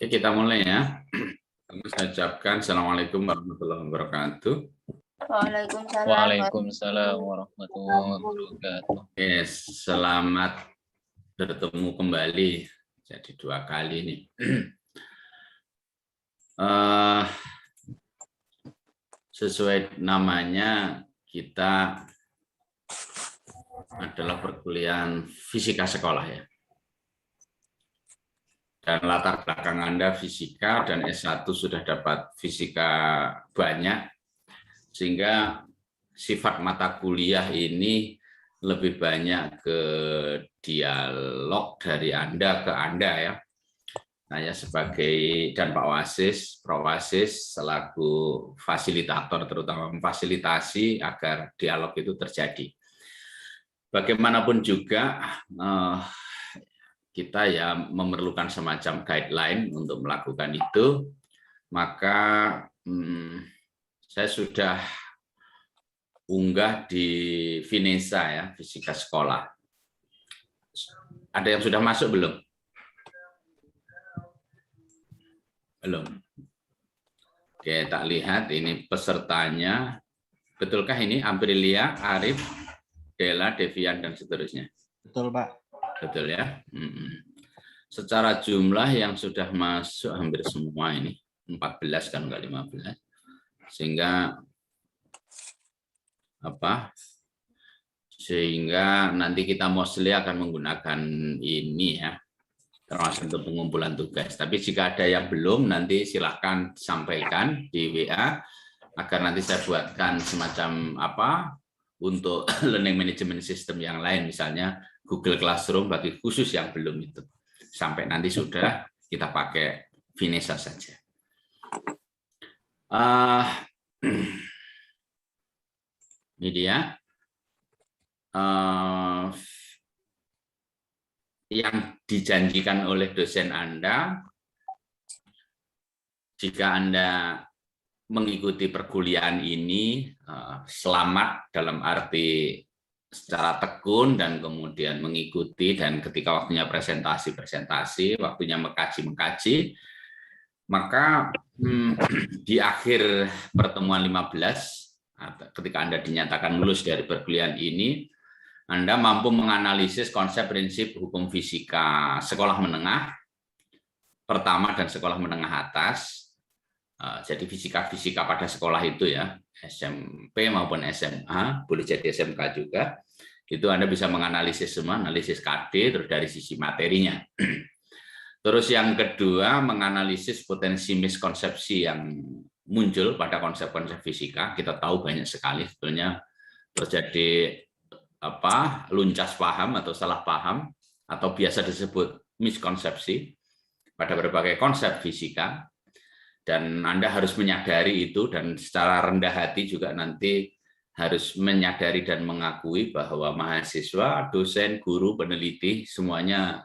Oke, kita mulai ya. Saya ucapkan Assalamualaikum warahmatullahi wabarakatuh. Waalaikumsalam warahmatullahi wabarakatuh. Oke, selamat bertemu kembali. Jadi 2 kali nih. Sesuai namanya, kita adalah perkuliahan fisika sekolah ya. Dan latar belakang Anda fisika dan S1 sudah dapat fisika banyak, sehingga sifat mata kuliah ini lebih banyak ke dialog dari Anda ke Anda ya. Saya sebagai dan Pak Wasis, Pro Wasis selaku fasilitator terutama memfasilitasi agar dialog itu terjadi. Bagaimanapun juga kita ya memerlukan semacam guideline untuk melakukan itu, maka saya sudah unggah di Finesa ya, fisika sekolah. Ada yang sudah masuk belum? Belum. Oke, tak lihat ini pesertanya. Betulkah ini Aprilia, Arif, Dela, Devian, dan seterusnya? Betul, Pak. Betul ya. Secara jumlah yang sudah masuk hampir semua ini 14 kan enggak 15, sehingga nanti kita mostly akan menggunakan ini ya, termasuk untuk pengumpulan tugas. Tapi jika ada yang belum, nanti silahkan sampaikan di WA agar nanti saya buatkan semacam untuk learning management system yang lain, misalnya Google Classroom bagi khusus yang belum itu. Sampai nanti sudah kita pakai Finesa saja. Ini dia. Yang dijanjikan oleh dosen Anda, jika Anda mengikuti perkuliahan ini, selamat dalam arti secara tekun dan kemudian mengikuti, dan ketika waktunya presentasi, waktunya mengkaji, maka di akhir pertemuan 15, ketika Anda dinyatakan lulus dari perkuliahan ini, Anda mampu menganalisis konsep prinsip hukum fisika sekolah menengah pertama dan sekolah menengah atas. Jadi fisika pada sekolah itu ya, SMP maupun SMA, boleh jadi SMK juga, itu Anda bisa menganalisis semua, analisis KD, terus dari sisi materinya. Terus yang kedua, menganalisis potensi miskonsepsi yang muncul pada konsep-konsep fisika. Kita tahu banyak sekali sebetulnya terjadi luncas paham atau salah paham, atau biasa disebut miskonsepsi pada berbagai konsep fisika. Dan Anda harus menyadari itu, dan secara rendah hati juga nanti harus menyadari dan mengakui bahwa mahasiswa, dosen, guru, peneliti semuanya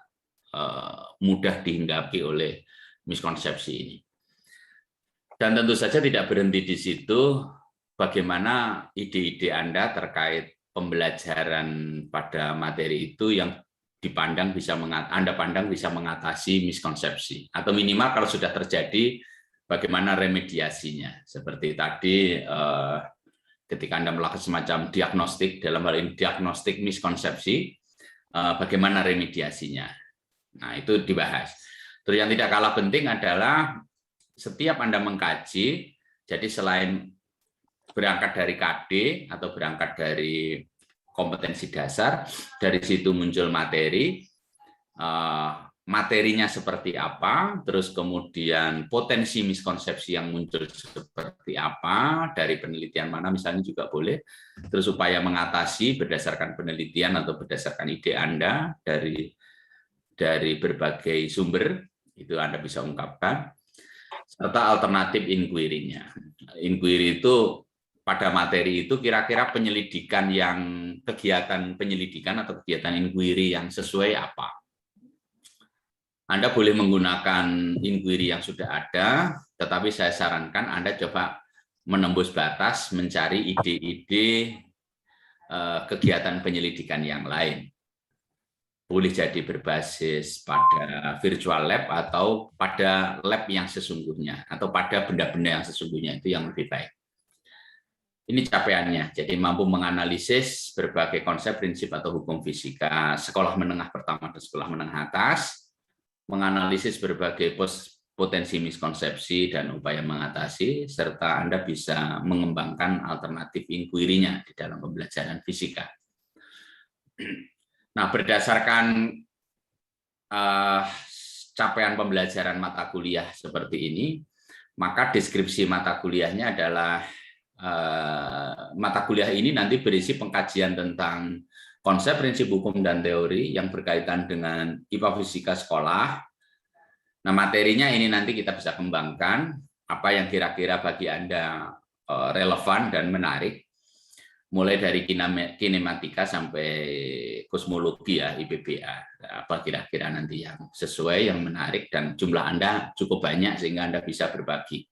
mudah dihinggapi oleh miskonsepsi ini. Dan tentu saja tidak berhenti di situ, bagaimana ide-ide Anda terkait pembelajaran pada materi itu yang Anda pandang bisa mengatasi miskonsepsi, atau minimal kalau sudah terjadi, bagaimana remediasinya. Seperti tadi, ketika Anda melakukan semacam diagnostik, dalam hal ini diagnostik miskonsepsi, bagaimana remediasinya. Nah, itu dibahas. Terus yang tidak kalah penting adalah setiap Anda mengkaji, jadi selain berangkat dari KD atau berangkat dari kompetensi dasar, dari situ muncul materi, materinya seperti apa, terus kemudian potensi miskonsepsi yang muncul seperti apa, dari penelitian mana misalnya juga boleh, terus upaya mengatasi berdasarkan penelitian atau berdasarkan ide Anda dari berbagai sumber, itu Anda bisa ungkapkan, serta alternatif inquiry-nya. Inquiry itu pada materi itu kira-kira kegiatan penyelidikan atau kegiatan inquiry yang sesuai apa. Anda boleh menggunakan inquiry yang sudah ada, tetapi saya sarankan Anda coba menembus batas mencari ide-ide kegiatan penyelidikan yang lain. boleh jadi berbasis pada virtual lab atau pada lab yang sesungguhnya atau pada benda-benda yang sesungguhnya, itu yang lebih baik. Ini capaiannya, jadi mampu menganalisis berbagai konsep, prinsip atau hukum fisika sekolah menengah pertama dan sekolah menengah atas, menganalisis berbagai potensi miskonsepsi dan upaya mengatasi, serta Anda bisa mengembangkan alternatif inquiry-nya di dalam pembelajaran fisika. Nah, berdasarkan capaian pembelajaran mata kuliah seperti ini, maka deskripsi mata kuliahnya adalah mata kuliah ini nanti berisi pengkajian tentang konsep, prinsip, hukum, dan teori yang berkaitan dengan IPA fisika sekolah. Nah, materinya ini nanti kita bisa kembangkan apa yang kira-kira bagi Anda relevan dan menarik, mulai dari kinematika sampai kosmologi ya, IPBA. Apa kira-kira nanti yang sesuai, yang menarik, dan jumlah Anda cukup banyak sehingga Anda bisa berbagi.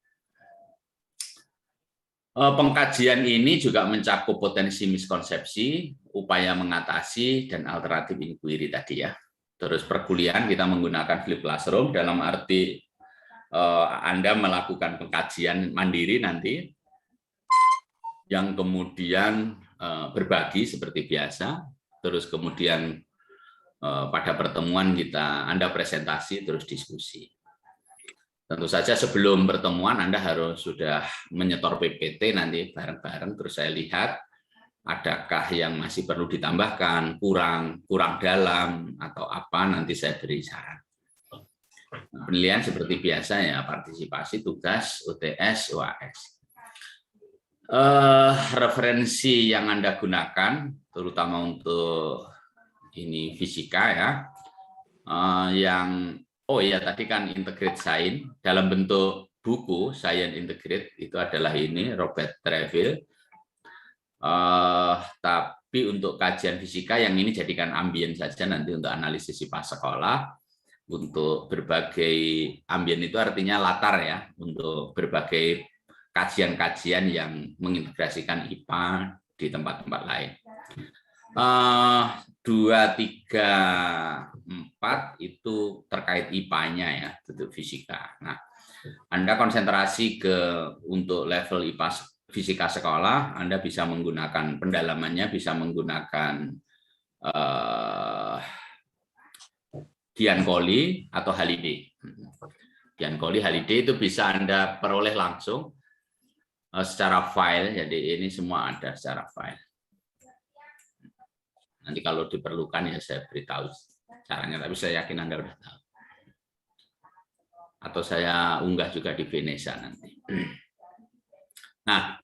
Pengkajian ini juga mencakup potensi miskonsepsi, upaya mengatasi, dan alternatif inquiry tadi ya. Terus perkuliahan kita menggunakan flip classroom dalam arti Anda melakukan pengkajian mandiri nanti, yang kemudian berbagi seperti biasa, terus kemudian pada pertemuan Anda presentasi, terus diskusi. Tentu saja sebelum pertemuan Anda harus sudah menyetor PPT nanti bareng-bareng, terus saya lihat adakah yang masih perlu ditambahkan, kurang dalam, atau apa, nanti saya beri saran. Penilaian seperti biasa ya, partisipasi, tugas, UTS, UAS. Referensi yang Anda gunakan, terutama untuk ini fisika ya, oh ya, tadi kan Integrate Science dalam bentuk buku Science Integrate, itu adalah ini Robert Treville. Tapi untuk kajian fisika yang ini jadikan ambien saja nanti untuk analisis IPA sekolah. Untuk berbagai ambien itu artinya latar ya, untuk berbagai kajian-kajian yang mengintegrasikan IPA di tempat-tempat lain. 2, 3, 4 itu terkait IPA-nya ya, untuk fisika. Nah, Anda konsentrasi untuk level IPA fisika sekolah, Anda bisa menggunakan pendalamannya, bisa menggunakan Giancoli atau Halliday. Giancoli, Halliday itu bisa Anda peroleh langsung secara file, jadi ini semua ada secara file. Nanti kalau diperlukan ya saya beritahu caranya, tapi saya yakin Anda sudah tahu. Atau saya unggah juga di Venesa nanti. Nah,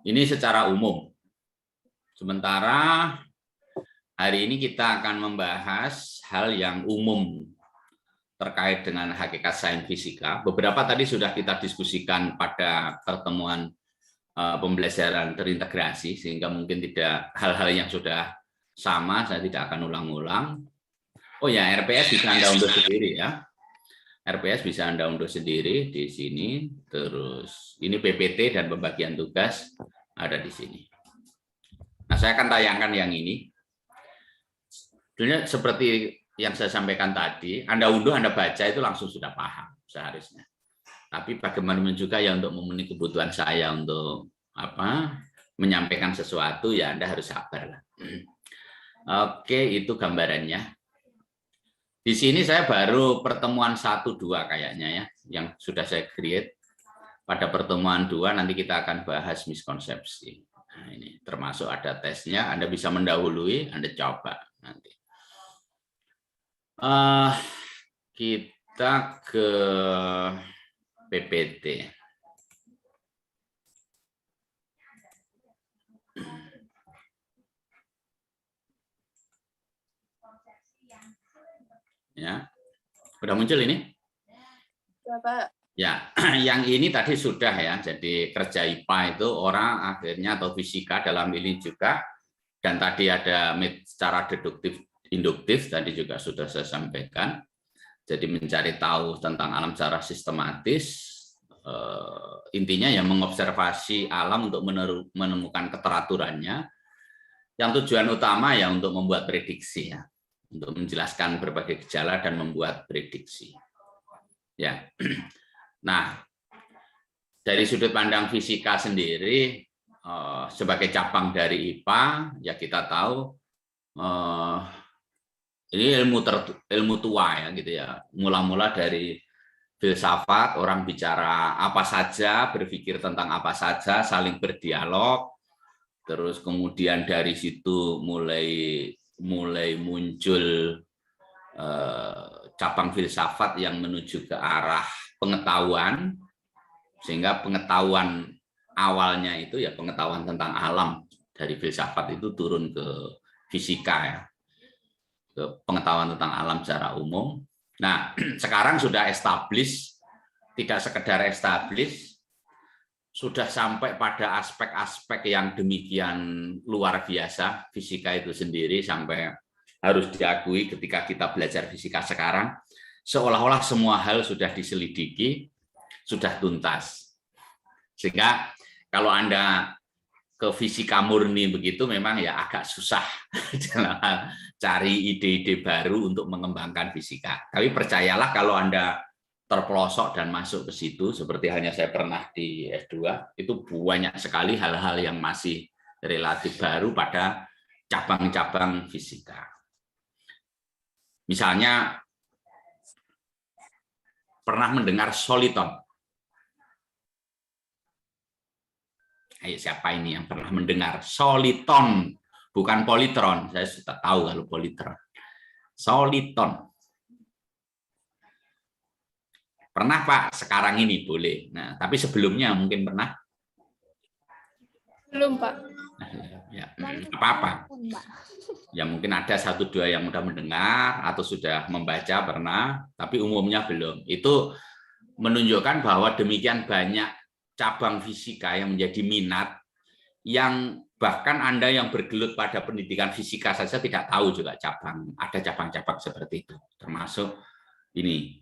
ini secara umum. Sementara hari ini kita akan membahas hal yang umum terkait dengan hakikat sains fisika. Beberapa tadi sudah kita diskusikan pada pertemuan pembelajaran terintegrasi, sehingga mungkin tidak hal-hal yang sudah sama, saya tidak akan ulang-ulang. Oh ya, RPS bisa Anda unduh sendiri ya. RPS bisa Anda unduh sendiri di sini. Terus ini PPT dan pembagian tugas ada di sini. Nah, saya akan tayangkan yang ini. Sebenarnya seperti yang saya sampaikan tadi, Anda unduh, Anda baca itu langsung sudah paham seharusnya. Tapi bagaimanapun juga ya untuk memenuhi kebutuhan saya untuk menyampaikan sesuatu ya Anda harus sabar lah. Oke, itu gambarannya. Di sini saya baru pertemuan 1-2 kayaknya ya, yang sudah saya create. Pada pertemuan 2 nanti kita akan bahas miskonsepsi. Nah, ini termasuk ada tesnya, Anda bisa mendahului, Anda coba nanti. Kita ke PPT. Ya, sudah muncul ini? Ya, Pak. Ya, yang ini tadi sudah ya. Jadi kerja IPA itu orang akhirnya atau fisika dalam ini juga. Dan tadi ada secara deduktif, induktif tadi juga sudah saya sampaikan. Jadi mencari tahu tentang alam secara sistematis. Intinya ya mengobservasi alam untuk menemukan keteraturannya. Yang tujuan utama ya untuk membuat prediksi ya. untuk menjelaskan berbagai gejala dan membuat prediksi. Ya. Nah, dari sudut pandang fisika sendiri, sebagai cabang dari IPA, ya kita tahu ini ilmu tua ya gitu ya. Mula-mula dari filsafat, orang bicara apa saja, berpikir tentang apa saja, saling berdialog. Terus kemudian dari situ mulai muncul cabang filsafat yang menuju ke arah pengetahuan, sehingga pengetahuan awalnya itu ya pengetahuan tentang alam dari filsafat itu turun ke fisika ya, ke pengetahuan tentang alam secara umum. Nah, sekarang sudah establish, tidak sekedar establish, sudah sampai pada aspek-aspek yang demikian luar biasa fisika itu sendiri, sampai harus diakui ketika kita belajar fisika sekarang, seolah-olah semua hal sudah diselidiki, sudah tuntas. Sehingga kalau Anda ke fisika murni begitu memang ya agak susah cari ide-ide baru untuk mengembangkan fisika. Tapi percayalah kalau Anda terpelosok dan masuk ke situ, seperti hanya saya pernah di S2, itu banyak sekali hal-hal yang masih relatif baru pada cabang-cabang fisika. Misalnya, pernah mendengar soliton? Ayo, siapa ini yang pernah mendengar soliton? Bukan politron, saya sudah tahu kalau politron. Soliton. Pernah Pak, sekarang ini boleh. Nah, tapi sebelumnya mungkin pernah? Belum, Pak. Ya, apa-apa. Ya mungkin ada 1-2 yang sudah mendengar atau sudah membaca pernah, tapi umumnya belum. Itu menunjukkan bahwa demikian banyak cabang fisika yang menjadi minat, yang bahkan Anda yang bergelut pada pendidikan fisika saja tidak tahu juga ada cabang-cabang seperti itu. Termasuk ini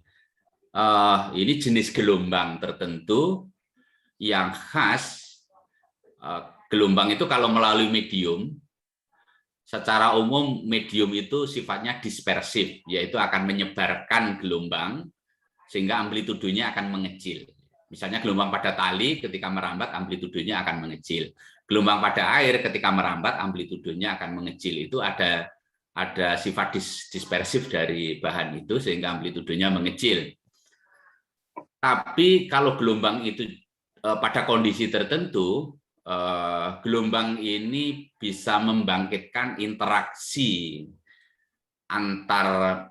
jenis gelombang tertentu yang khas. Gelombang itu kalau melalui medium, secara umum medium itu sifatnya dispersif, yaitu akan menyebarkan gelombang sehingga amplitudenya akan mengecil. Misalnya gelombang pada tali ketika merambat amplitudenya akan mengecil. Gelombang pada air ketika merambat amplitudenya akan mengecil. Itu ada sifat dispersif dari bahan itu sehingga amplitudenya mengecil. Tapi kalau gelombang itu pada kondisi tertentu, gelombang ini bisa membangkitkan interaksi antar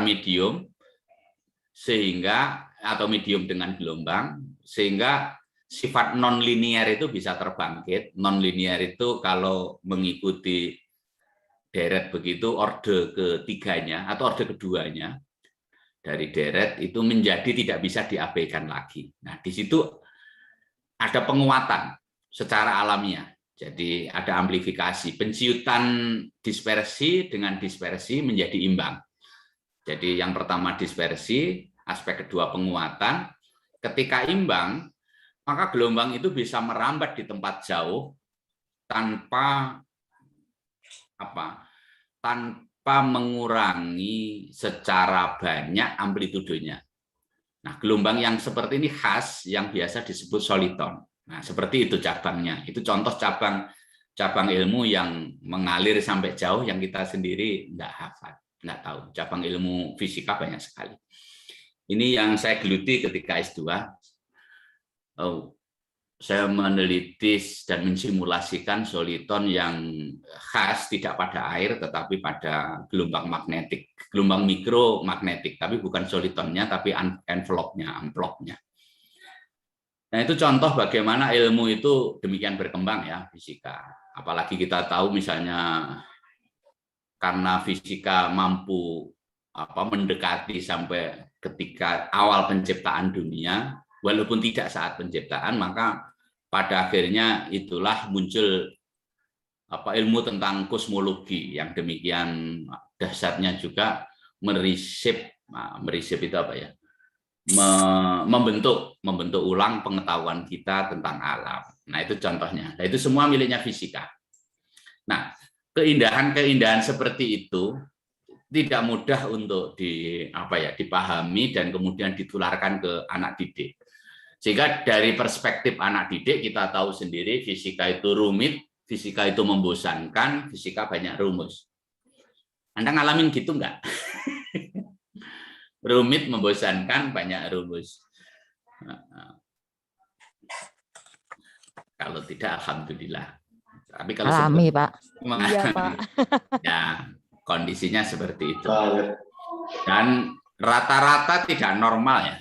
medium, sehingga atau medium dengan gelombang, sehingga sifat non-linear itu bisa terbangkit. Non-linear itu kalau mengikuti deret begitu, orde ketiganya atau orde keduanya dari deret itu menjadi tidak bisa diabaikan lagi. Nah, di situ ada penguatan secara alamiah. Jadi ada amplifikasi, penciutan dispersi dengan dispersi menjadi imbang. Jadi yang pertama dispersi, aspek kedua penguatan. Ketika imbang, maka gelombang itu bisa merambat di tempat jauh tanpa mengurangi secara banyak amplitudenya. Nah, gelombang yang seperti ini khas yang biasa disebut soliton. Nah, seperti itu cabangnya. Itu contoh cabang ilmu yang mengalir sampai jauh yang kita sendiri nggak hafal, nggak tahu. Cabang ilmu fisika banyak sekali. Ini yang saya geluti ketika S2. Saya meneliti dan mensimulasikan soliton yang khas tidak pada air tetapi pada gelombang magnetik, gelombang mikromagnetik, tapi bukan solitonnya tapi envelope-nya, amplopnya. Nah, itu contoh bagaimana ilmu itu demikian berkembang ya fisika. Apalagi kita tahu misalnya karena fisika mampu mendekati sampai ketika awal penciptaan dunia, walaupun tidak saat penciptaan, maka pada akhirnya itulah muncul ilmu tentang kosmologi yang demikian dahsyatnya juga merisip itu membentuk ulang pengetahuan kita tentang alam. Nah, itu contohnya. Nah, itu semua miliknya fisika. Nah, keindahan-keindahan seperti itu tidak mudah untuk dipahami dan kemudian ditularkan ke anak didik. Sehingga dari perspektif anak didik kita tahu sendiri fisika itu rumit, fisika itu membosankan, fisika banyak rumus. Anda ngalamin gitu enggak? Rumit, membosankan, banyak rumus. Kalau tidak, alhamdulillah. Tapi kalau alami, Pak. Iya, Pak. Ya, kondisinya seperti itu. Dan rata-rata tidak normal ya.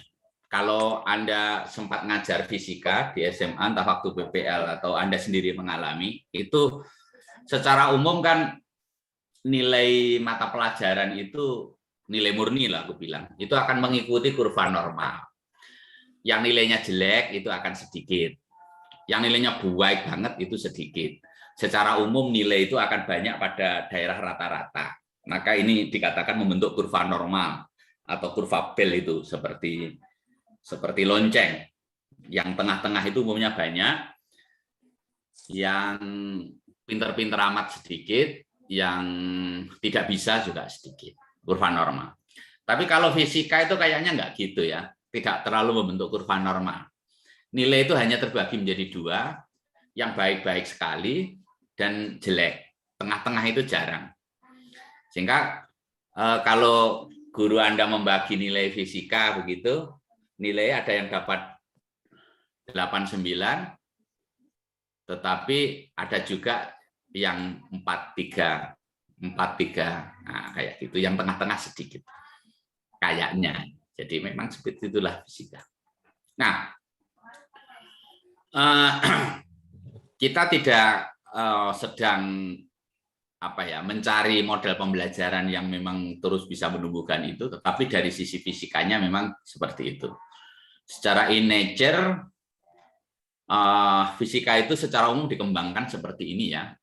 Kalau Anda sempat ngajar fisika di SMA, entah waktu PPL atau Anda sendiri mengalami, itu secara umum kan nilai mata pelajaran itu nilai murni lah aku bilang. Itu akan mengikuti kurva normal. Yang nilainya jelek itu akan sedikit. Yang nilainya baik banget itu sedikit. Secara umum nilai itu akan banyak pada daerah rata-rata. Maka ini dikatakan membentuk kurva normal atau kurva Bell itu seperti lonceng. Yang tengah-tengah itu umumnya banyak, yang pinter-pinter amat sedikit, yang tidak bisa juga sedikit. Kurva normal. Tapi kalau fisika itu kayaknya nggak gitu ya. Tidak terlalu membentuk kurva normal. Nilai itu hanya terbagi menjadi dua, yang baik-baik sekali dan jelek. Tengah-tengah itu jarang. Sehingga kalau guru Anda membagi nilai fisika begitu, nilai ada yang dapat 89, tetapi ada juga yang 43. Nah, kayak gitu. Yang tengah-tengah sedikit. Kayaknya. Jadi memang seperti itulah fisika. Nah, kita tidak sedang mencari model pembelajaran yang memang terus bisa menumbuhkan itu, tetapi dari sisi fisikanya memang seperti itu. Secara in nature, fisika itu secara umum dikembangkan seperti ini ya.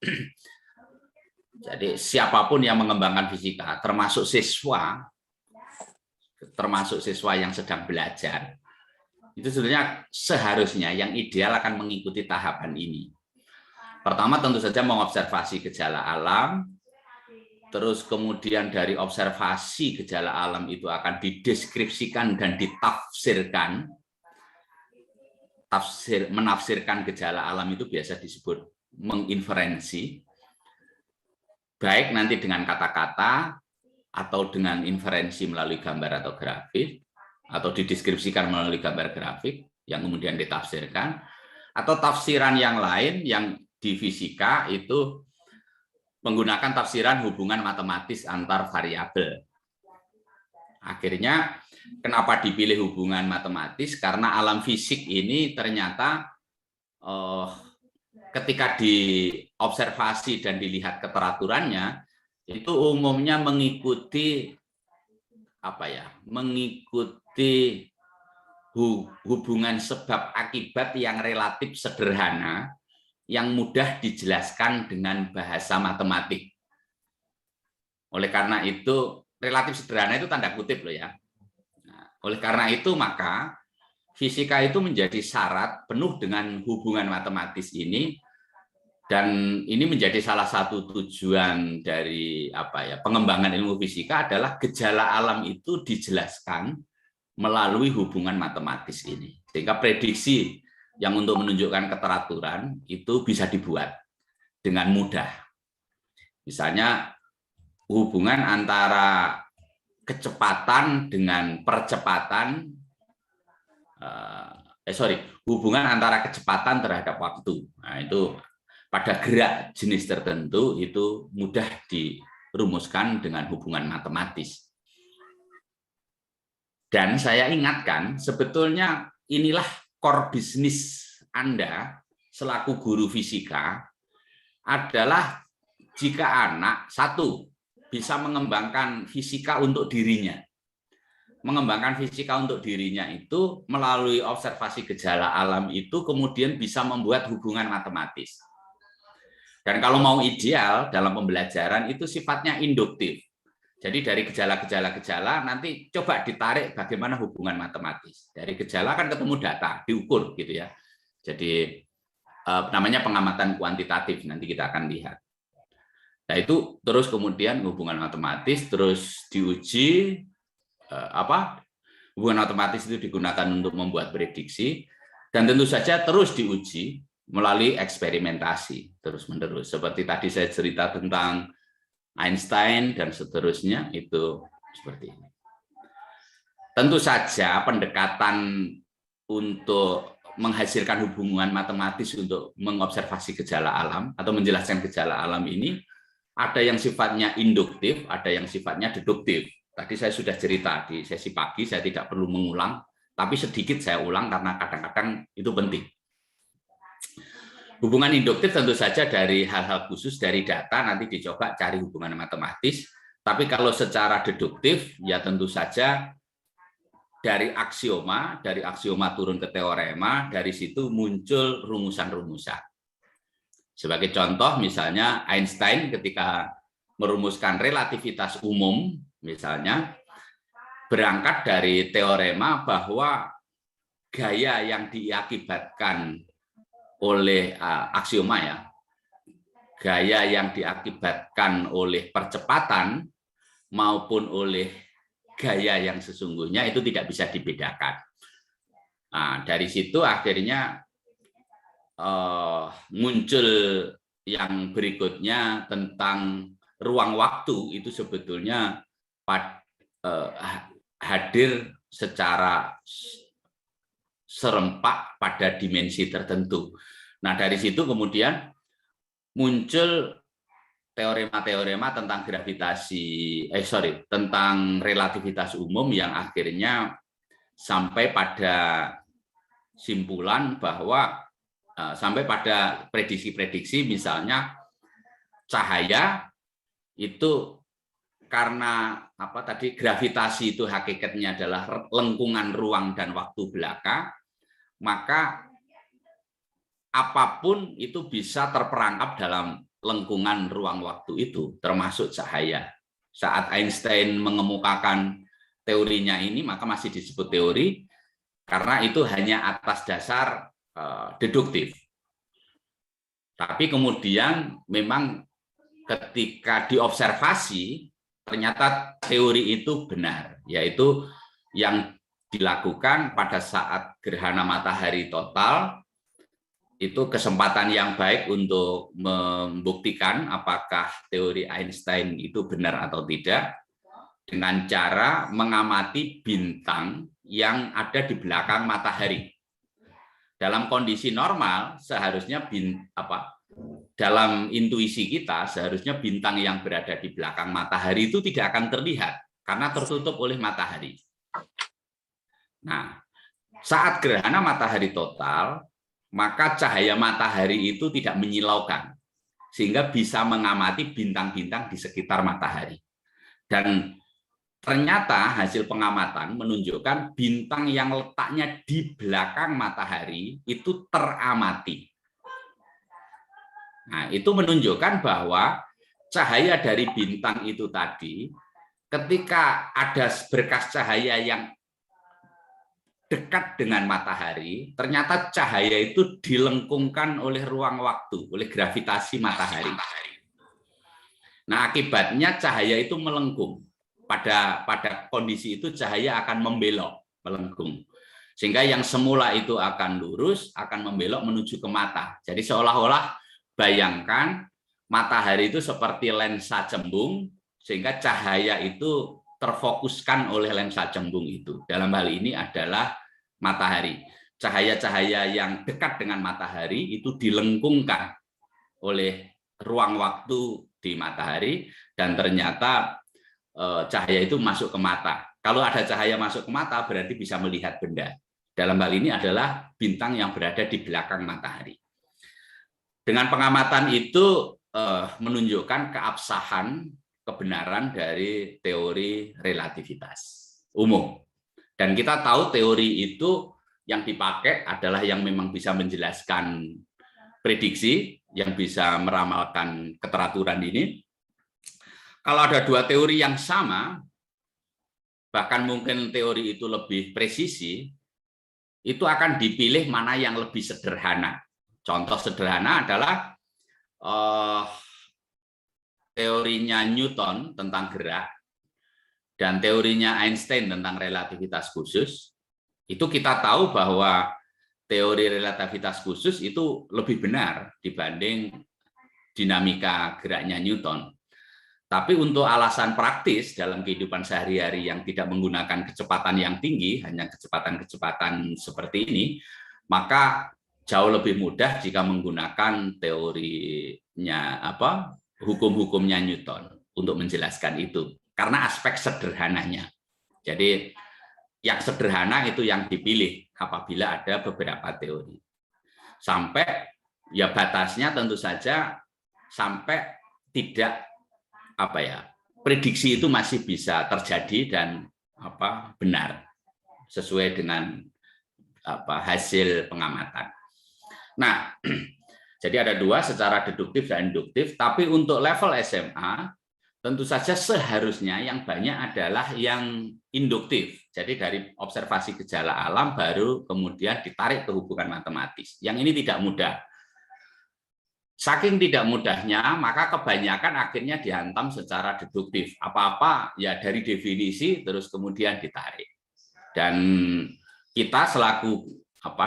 Jadi siapapun yang mengembangkan fisika, termasuk siswa yang sedang belajar, itu sebenarnya seharusnya yang ideal akan mengikuti tahapan ini. Pertama tentu saja mengobservasi gejala alam, terus kemudian dari observasi gejala alam itu akan dideskripsikan dan ditafsirkan. Menafsirkan gejala alam itu biasa disebut menginferensi, baik nanti dengan kata-kata atau dengan inferensi melalui gambar atau grafik, atau dideskripsikan melalui gambar grafik yang kemudian ditafsirkan, atau tafsiran yang lain yang di fisika itu menggunakan tafsiran hubungan matematis antar variabel. Akhirnya kenapa dipilih hubungan matematis? Karena alam fisik ini ternyata ketika diobservasi dan dilihat keteraturannya itu umumnya mengikuti hubungan sebab akibat yang relatif sederhana, yang mudah dijelaskan dengan bahasa matematik. Oleh karena itu, relatif sederhana itu tanda kutip loh ya. Nah, oleh karena itu maka fisika itu menjadi syarat penuh dengan hubungan matematis ini, dan ini menjadi salah satu tujuan dari pengembangan ilmu fisika adalah gejala alam itu dijelaskan melalui hubungan matematis ini. Sehingga prediksi yang untuk menunjukkan keteraturan itu bisa dibuat dengan mudah. Misalnya hubungan antara kecepatan dengan percepatan, hubungan antara kecepatan terhadap waktu. Nah, itu pada gerak jenis tertentu itu mudah dirumuskan dengan hubungan matematis. Dan saya ingatkan, sebetulnya inilah core bisnis Anda selaku guru fisika adalah jika anak satu bisa mengembangkan fisika untuk dirinya. Mengembangkan fisika untuk dirinya itu melalui observasi gejala alam itu kemudian bisa membuat hubungan matematis. Dan kalau mau ideal dalam pembelajaran itu sifatnya induktif. Jadi dari gejala-gejala nanti coba ditarik bagaimana hubungan matematis. Dari gejala kan ketemu data, diukur gitu ya. Jadi namanya pengamatan kuantitatif, nanti kita akan lihat. Nah, itu terus kemudian hubungan matematis terus diuji, hubungan otomatis itu digunakan untuk membuat prediksi, dan tentu saja terus diuji melalui eksperimentasi terus-menerus. Seperti tadi saya cerita tentang Einstein dan seterusnya, itu seperti ini. Tentu saja pendekatan untuk menghasilkan hubungan matematis untuk mengobservasi gejala alam atau menjelaskan gejala alam ini ada yang sifatnya induktif, ada yang sifatnya deduktif. Tadi saya sudah cerita di sesi pagi, saya tidak perlu mengulang, tapi sedikit saya ulang karena kadang-kadang itu penting. Hubungan induktif tentu saja dari hal-hal khusus dari data, nanti dicoba cari hubungan matematis. Tapi kalau secara deduktif, ya tentu saja dari aksioma turun ke teorema, dari situ muncul rumusan-rumusan. Sebagai contoh, misalnya Einstein ketika merumuskan relativitas umum, misalnya, berangkat dari teorema bahwa gaya yang diakibatkan oleh aksioma ya, gaya yang diakibatkan oleh percepatan maupun oleh gaya yang sesungguhnya itu tidak bisa dibedakan. Nah, dari situ akhirnya muncul yang berikutnya tentang ruang waktu itu sebetulnya hadir secara serempak pada dimensi tertentu. Nah, dari situ kemudian muncul teorema-teorema tentang tentang relativitas umum yang akhirnya sampai pada simpulan bahwa sampai pada prediksi-prediksi, misalnya cahaya itu karena gravitasi itu hakikatnya adalah lengkungan ruang dan waktu belaka, maka apapun itu bisa terperangkap dalam lengkungan ruang waktu itu, termasuk cahaya. Saat Einstein mengemukakan teorinya ini, maka masih disebut teori, karena itu hanya atas dasar deduktif. Tapi kemudian memang ketika diobservasi, ternyata teori itu benar, yaitu yang dilakukan pada saat gerhana matahari total, itu kesempatan yang baik untuk membuktikan apakah teori Einstein itu benar atau tidak, dengan cara mengamati bintang yang ada di belakang matahari. Dalam kondisi normal, seharusnya dalam intuisi kita, seharusnya bintang yang berada di belakang matahari itu tidak akan terlihat karena tertutup oleh matahari. Nah, saat gerhana matahari total, maka cahaya matahari itu tidak menyilaukan, sehingga bisa mengamati bintang-bintang di sekitar matahari. Dan ternyata hasil pengamatan menunjukkan bintang yang letaknya di belakang matahari itu teramati. Nah, itu menunjukkan bahwa cahaya dari bintang itu tadi, ketika ada berkas cahaya yang dekat dengan matahari, ternyata cahaya itu dilengkungkan oleh ruang waktu, oleh gravitasi matahari. Nah, akibatnya cahaya itu melengkung. Pada kondisi itu cahaya akan membelok, melengkung. Sehingga yang semula itu akan lurus, akan membelok menuju ke mata. Jadi seolah-olah bayangkan matahari itu seperti lensa cembung, sehingga cahaya itu terfokuskan oleh lensa cembung itu. Dalam hal ini adalah matahari. Cahaya-cahaya yang dekat dengan matahari itu dilengkungkan oleh ruang waktu di matahari, dan ternyata cahaya itu masuk ke mata. Kalau ada cahaya masuk ke mata, berarti bisa melihat benda. Dalam hal ini adalah bintang yang berada di belakang matahari. Dengan pengamatan itu menunjukkan keabsahan kebenaran dari teori relativitas umum. Dan kita tahu teori itu yang dipakai adalah yang memang bisa menjelaskan prediksi, yang bisa meramalkan keteraturan ini. Kalau ada dua teori yang sama, bahkan mungkin teori itu lebih presisi, itu akan dipilih mana yang lebih sederhana. Contoh sederhana adalah teorinya Newton tentang gerak dan teorinya Einstein tentang relativitas khusus, itu kita tahu bahwa teori relativitas khusus itu lebih benar dibanding dinamika geraknya Newton. Tapi untuk alasan praktis dalam kehidupan sehari-hari yang tidak menggunakan kecepatan yang tinggi, hanya kecepatan-kecepatan seperti ini, maka jauh lebih mudah jika menggunakan teorinya hukum-hukumnya Newton untuk menjelaskan itu. Karena aspek sederhananya. Jadi yang sederhana itu yang dipilih apabila ada beberapa teori. Sampai ya batasnya tentu saja sampai tidak prediksi itu masih bisa terjadi dan benar sesuai dengan hasil pengamatan. Nah, jadi ada dua secara deduktif dan induktif, tapi untuk level SMA tentu saja seharusnya yang banyak adalah yang induktif. Jadi dari observasi gejala alam baru kemudian ditarik ke hubungan matematis. Yang ini tidak mudah. Saking tidak mudahnya, maka kebanyakan akhirnya dihantam secara deduktif. Apa-apa ya dari definisi terus kemudian ditarik. Dan kita selaku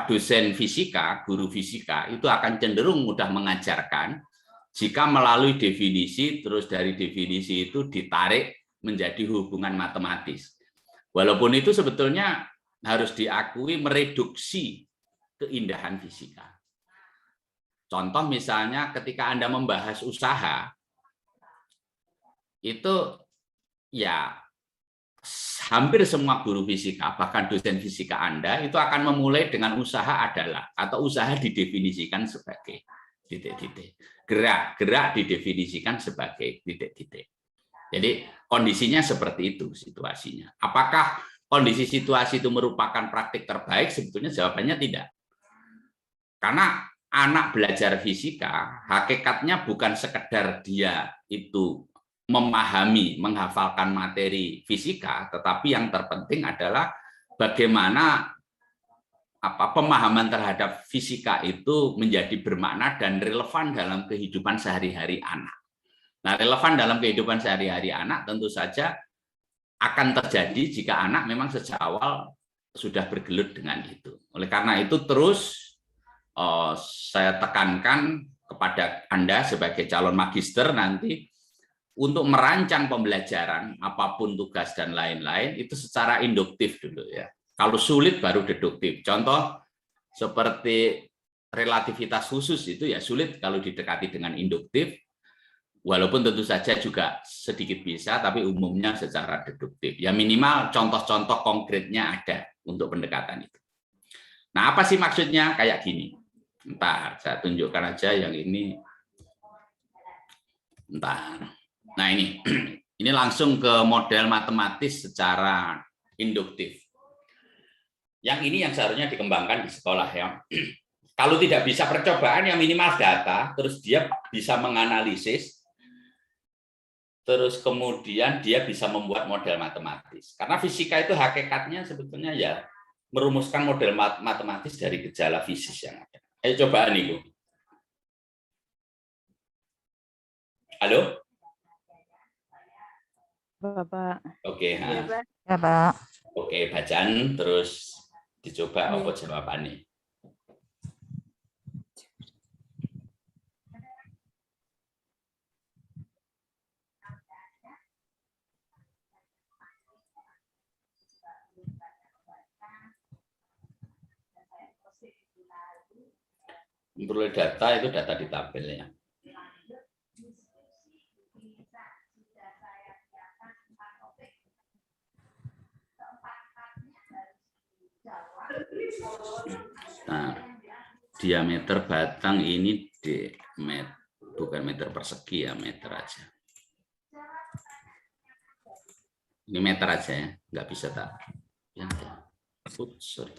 dosen fisika, guru fisika itu akan cenderung mudah mengajarkan jika melalui definisi terus dari definisi itu ditarik menjadi hubungan matematis. Walaupun itu sebetulnya harus diakui mereduksi keindahan fisika. Contoh misalnya ketika Anda membahas usaha, itu ya hampir semua guru fisika, bahkan dosen fisika Anda, itu akan memulai dengan usaha adalah, atau usaha didefinisikan sebagai titik-titik. Gerak didefinisikan sebagai titik-titik. Jadi kondisinya seperti itu situasinya. Apakah kondisi situasi itu merupakan praktik terbaik? Sebetulnya jawabannya tidak. Karena anak belajar fisika, hakikatnya bukan sekedar dia itu memahami, menghafalkan materi fisika, tetapi yang terpenting adalah bagaimana pemahaman terhadap fisika itu menjadi bermakna dan relevan dalam kehidupan sehari-hari anak. Nah, relevan dalam kehidupan sehari-hari anak tentu saja akan terjadi jika anak memang sejak awal sudah bergelut dengan itu. Oleh karena itu terus saya tekankan kepada Anda sebagai calon magister nanti untuk merancang pembelajaran apapun tugas dan lain-lain itu secara induktif dulu ya. Kalau sulit baru deduktif. Contoh seperti relativitas khusus itu ya sulit kalau didekati dengan induktif, walaupun tentu saja juga sedikit bisa, tapi umumnya secara deduktif. Ya minimal contoh-contoh konkretnya ada untuk pendekatan itu. Nah, apa sih maksudnya? Kayak gini. Ntar saya tunjukkan aja yang ini. Ntar. Nah ini langsung ke model matematis secara induktif. Yang ini yang seharusnya dikembangkan di sekolah ya. Kalau tidak bisa percobaan yang minimal data, terus dia bisa menganalisis, terus kemudian dia bisa membuat model matematis. Karena fisika itu hakikatnya sebetulnya ya merumuskan model matematis dari gejala fisik yang ada. Ayo cobaan nih, Bu. Halo? Bapak. Oke, Ya, Pak. Ya, Pak. Oke, bacaan terus dicoba apa jawabannya. Memperoleh data itu data di tabel ya. Nah, diameter batang ini bukan meter persegi ya, meter aja. Ini meter aja ya, nggak bisa tak. Ya, sorry.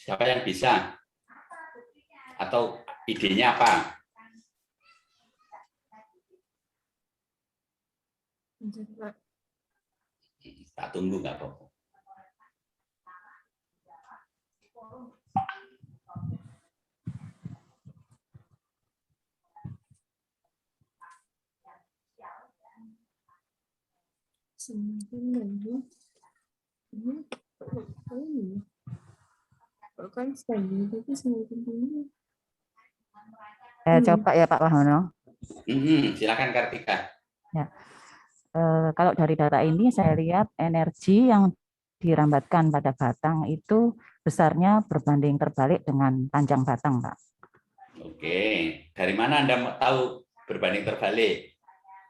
Siapa yang bisa? Atau idenya apa? Tak tunggu nggak apa-apa. Semakin lagi. Kan standing tapi semakin tinggi. Coba ya Pak Wahono. Silakan Kartika. Ya. Kalau dari data ini saya lihat energi yang dirambatkan pada batang itu besarnya berbanding terbalik dengan panjang batang, Pak. Oke, dari mana Anda mau tahu berbanding terbalik?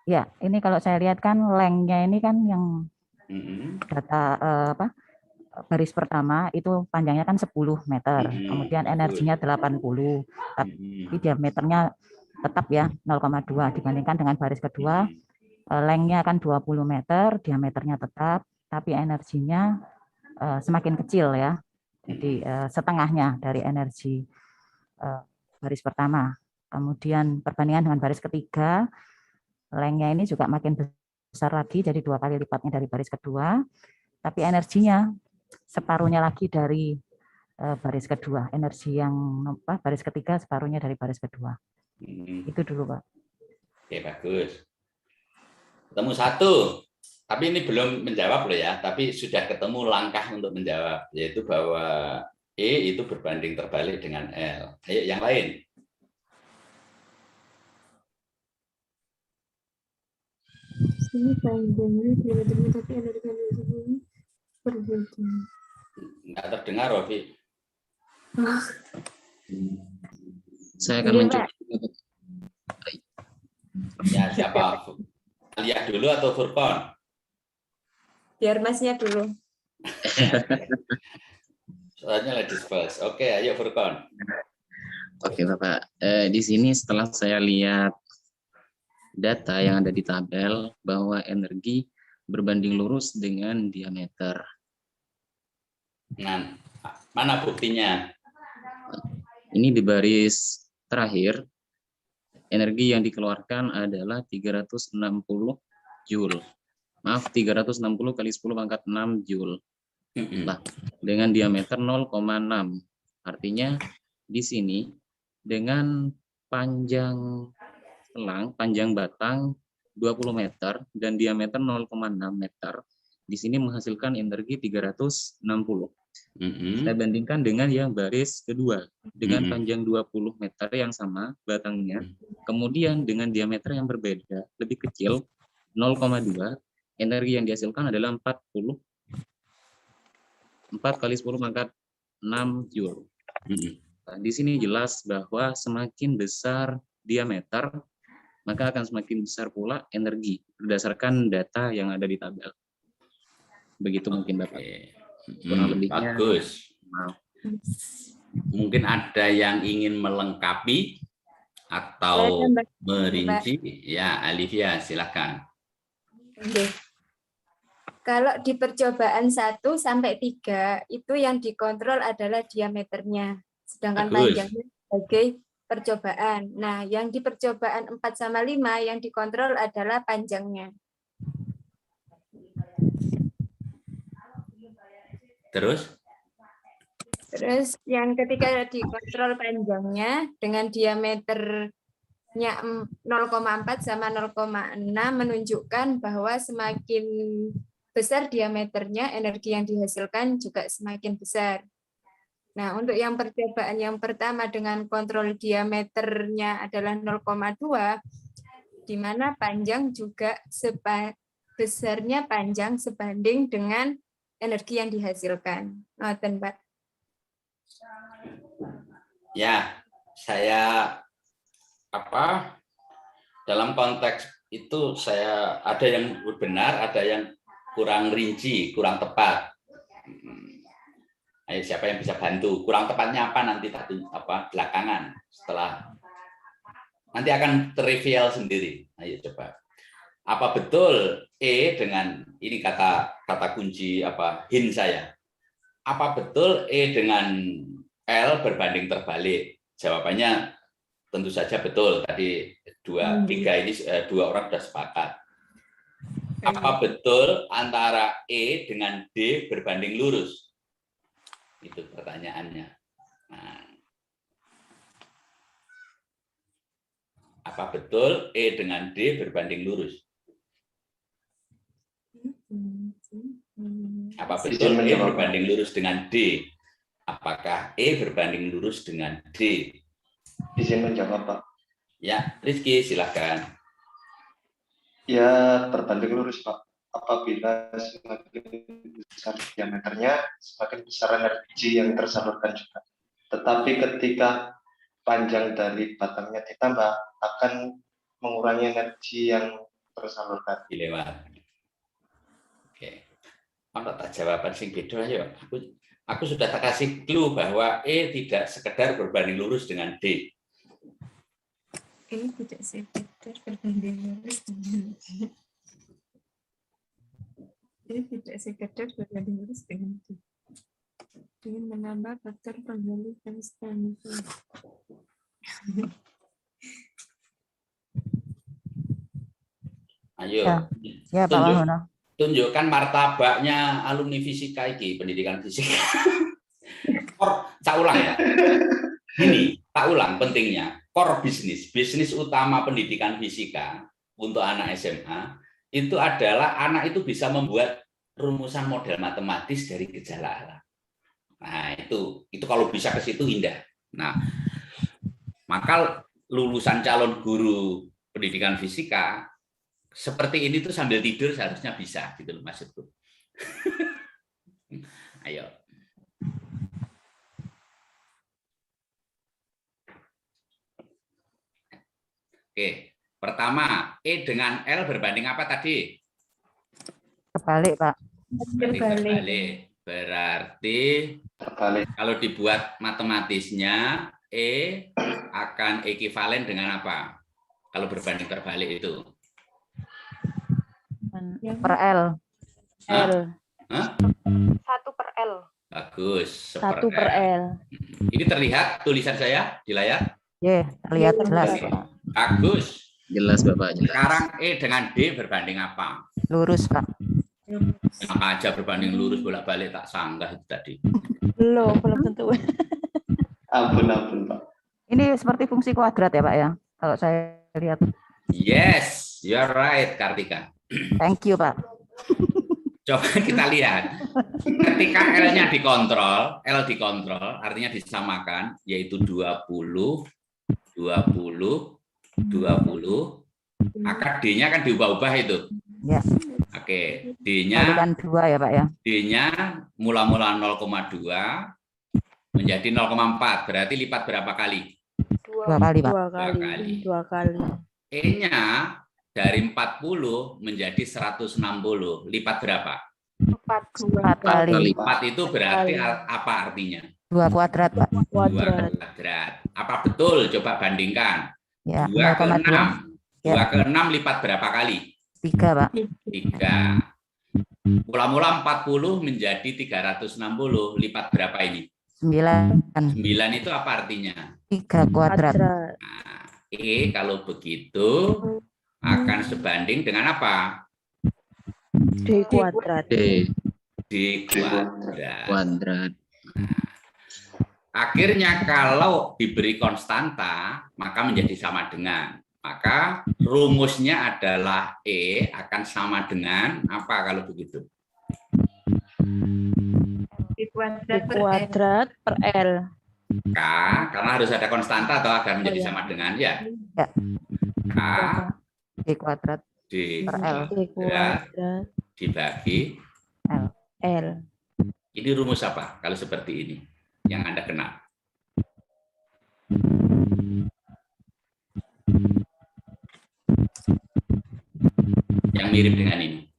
Ya, ini kalau saya lihat kan lengthnya ini kan yang data baris pertama itu panjangnya kan 10 meter, kemudian energinya 80, tapi diameternya tetap ya 0,2 dibandingkan dengan baris kedua. Lengthnya kan 20 meter, diameternya tetap, tapi energinya semakin kecil ya. Jadi setengahnya dari energi baris pertama. Kemudian perbandingan dengan baris ketiga, lengthnya ini juga makin besar lagi, jadi 2 kali lipatnya dari baris kedua, tapi energinya separuhnya lagi dari baris kedua. Energi yang baris ketiga separuhnya dari baris kedua. Itu dulu, Pak. Oke, bagus. Ketemu satu, tapi ini belum menjawab loh ya, tapi sudah ketemu langkah untuk menjawab, yaitu bahwa E itu berbanding terbalik dengan L. Ayo yang lain. Ini panjangnya diameternya tapi energinya berbeda. Nggak terdengar, Rofi. Saya akan Iya, mencoba. Ya, siapa? Lihat dulu atau Furqon? Biar masnya dulu. Soalnya ladies first. Oke, ayo Furqon. Oke, Bapak. Di sini setelah saya lihat data yang ada di tabel bahwa energi berbanding lurus dengan diameter. Nah, mana buktinya? Ini di baris terakhir, energi yang dikeluarkan adalah 360 Joule. Maaf, 360 kali 10 pangkat 6 Joule. Nah, dengan diameter 0,6. Artinya di sini dengan panjang selang, panjang batang 20 meter dan diameter 0,6 meter, di sini menghasilkan energi 360. Saya bandingkan dengan yang baris kedua dengan panjang 20 meter yang sama batangnya, kemudian dengan diameter yang berbeda, lebih kecil 0,2, energi yang dihasilkan adalah 4 kali 10 pangkat 6 Joule. Nah, di sini jelas bahwa semakin besar diameter, maka akan semakin besar pula energi berdasarkan data yang ada di tabel. Begitu mungkin Bapak. Kurang lebihnya. Bagus. Mungkin ada yang ingin melengkapi atau merinci. Ya, Alivia, silakan. Oke. Kalau di percobaan 1 sampai 3 itu yang dikontrol adalah diameternya, sedangkan panjangnya sebagai percobaan. Nah, yang di percobaan 4 sama 5 yang dikontrol adalah panjangnya. Terus yang ketika dikontrol panjangnya dengan diameternya 0,4 sama 0,6 menunjukkan bahwa semakin besar diameternya, energi yang dihasilkan juga semakin besar. Nah, untuk yang percobaan yang pertama dengan kontrol diameternya adalah 0,2, di mana panjang juga besarnya panjang sebanding dengan energi yang dihasilkan. Ngoten, Pak. ya, saya dalam konteks itu saya ada yang benar, ada yang kurang rinci, kurang tepat. Ayo, siapa yang bisa bantu? Kurang tepatnya apa nanti belakangan setelah nanti akan trivial sendiri. Ayo coba. Apa betul E dengan ini kata kunci hint saya? Apa betul E dengan L berbanding terbalik. Jawabannya tentu saja betul. Tadi 2, 3 ini 2 orang sudah sepakat. Apa betul antara E dengan D berbanding lurus? Itu pertanyaannya. Nah, apa betul E dengan D berbanding lurus? Apa betul E berbanding lurus dengan D? Apakah E berbanding lurus dengan D? Izin menjawab, Pak. Ya, Rizky, silakan. Ya, berbanding lurus, Pak. Apabila semakin besar diameternya, semakin besar energi yang tersalurkan juga. Tetapi ketika panjang dari batangnya ditambah, akan mengurangi energi yang tersalurkan. Dilewat. Oke. Ono tak jawaban sing beda ayo. Aku sudah tak kasih clue bahwa E tidak sekedar berbanding lurus dengan D. E tidak sekedar berbanding lurus dengan D. E tidak sekedar berbanding lurus dengan D. Dengan menambah faktor penggali konstansi. Ayo. Ya, Pak Wahono. Tunjukkan martabaknya alumni fisika iki, pendidikan fisika. Tak ulang ya. Ini, tak ulang pentingnya. Core bisnis utama pendidikan fisika untuk anak SMA itu adalah anak itu bisa membuat rumusan model matematis dari gejala alam. Nah, itu kalau bisa ke situ indah. Nah, maka lulusan calon guru pendidikan fisika seperti ini tuh sambil tidur seharusnya bisa gitu loh maksudku. Ayo. Oke, pertama E dengan L berbanding apa tadi? Terbalik, Pak. Terbalik. Berarti Terbalik. kalau dibuat matematisnya E akan ekivalen dengan apa? Kalau berbanding terbalik itu. Per L. L. 1 per L. Bagus. 1 per L. Ini terlihat tulisan saya di layar? Ya, terlihat jelas, Oke. Pak. Bagus. Jelas, Bapak. Jelas. Sekarang E dengan D berbanding apa? Lurus, Pak. Sama aja berbanding lurus bolak-balik tak sanggah itu tadi. Belum tentu. Ampun, Pak. Ini seperti fungsi kuadrat ya, Pak ya? Kalau saya lihat. Yes, you're right, Kartika. Thank you, Pak. Coba kita lihat. Ketika L-nya dikontrol, L dikontrol, artinya disamakan, yaitu 20, 20, 20, maka D-nya kan diubah-ubah itu. Ya. Oke, D-nya Kalikan 2 ya, Pak ya? D-nya mula-mula 0,2 menjadi 0,4, berarti lipat berapa kali? 2 kali, Pak. 2 kali. E-nya dari 40 menjadi 160, lipat berapa? 4 kali. 4 itu berarti apa artinya? 2 kuadrat, Pak. 2 kuadrat. kuadrat. Apa betul? Coba bandingkan. Ya, 2 ke 6. 2 Ya. ke 6 lipat berapa kali? 3, Pak. 3. Mula-mula 40 menjadi 360, lipat berapa ini? 9. 9 itu apa artinya? 3 kuadrat. Nah, E kalau begitu akan sebanding dengan apa? D kuadrat. D D kuadrat. kuadrat. Akhirnya kalau diberi konstanta, maka menjadi sama dengan. Maka rumusnya adalah E akan sama dengan apa kalau begitu? D D kuadrat per L. K, karena harus ada konstanta atau agar menjadi sama dengan ya. Ya. K, D kuadrat D per L. D kuadrat dibagi. L. Ini rumus apa kalau seperti ini yang Anda kenal? Yang mirip dengan ini.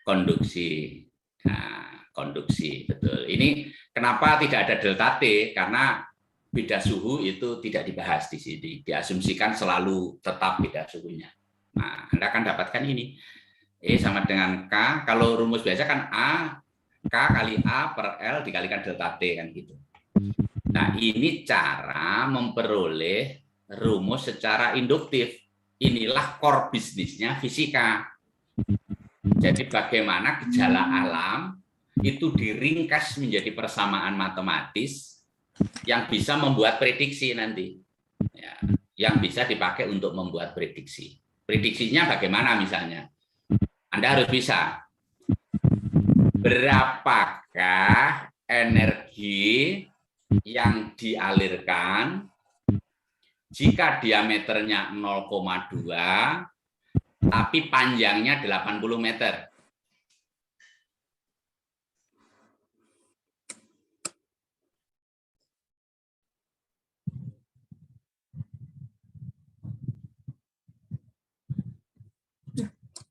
Konduksi. Nah, konduksi, betul. Ini kenapa tidak ada delta T? Karena beda suhu itu tidak dibahas di sini. Diasumsikan selalu tetap beda suhunya. Nah, Anda akan dapatkan ini. E sama dengan K. Kalau rumus biasa kan A, K kali A per L dikalikan delta T kan gitu. Nah, ini cara memperoleh rumus secara induktif. Inilah core bisnisnya fisika. Jadi bagaimana gejala alam itu diringkas menjadi persamaan matematis yang bisa membuat prediksi nanti. Ya, yang bisa dipakai untuk membuat prediksi. Prediksinya bagaimana misalnya? Anda harus bisa. Berapakah energi yang dialirkan jika diameternya 0,2 tapi panjangnya 80 meter?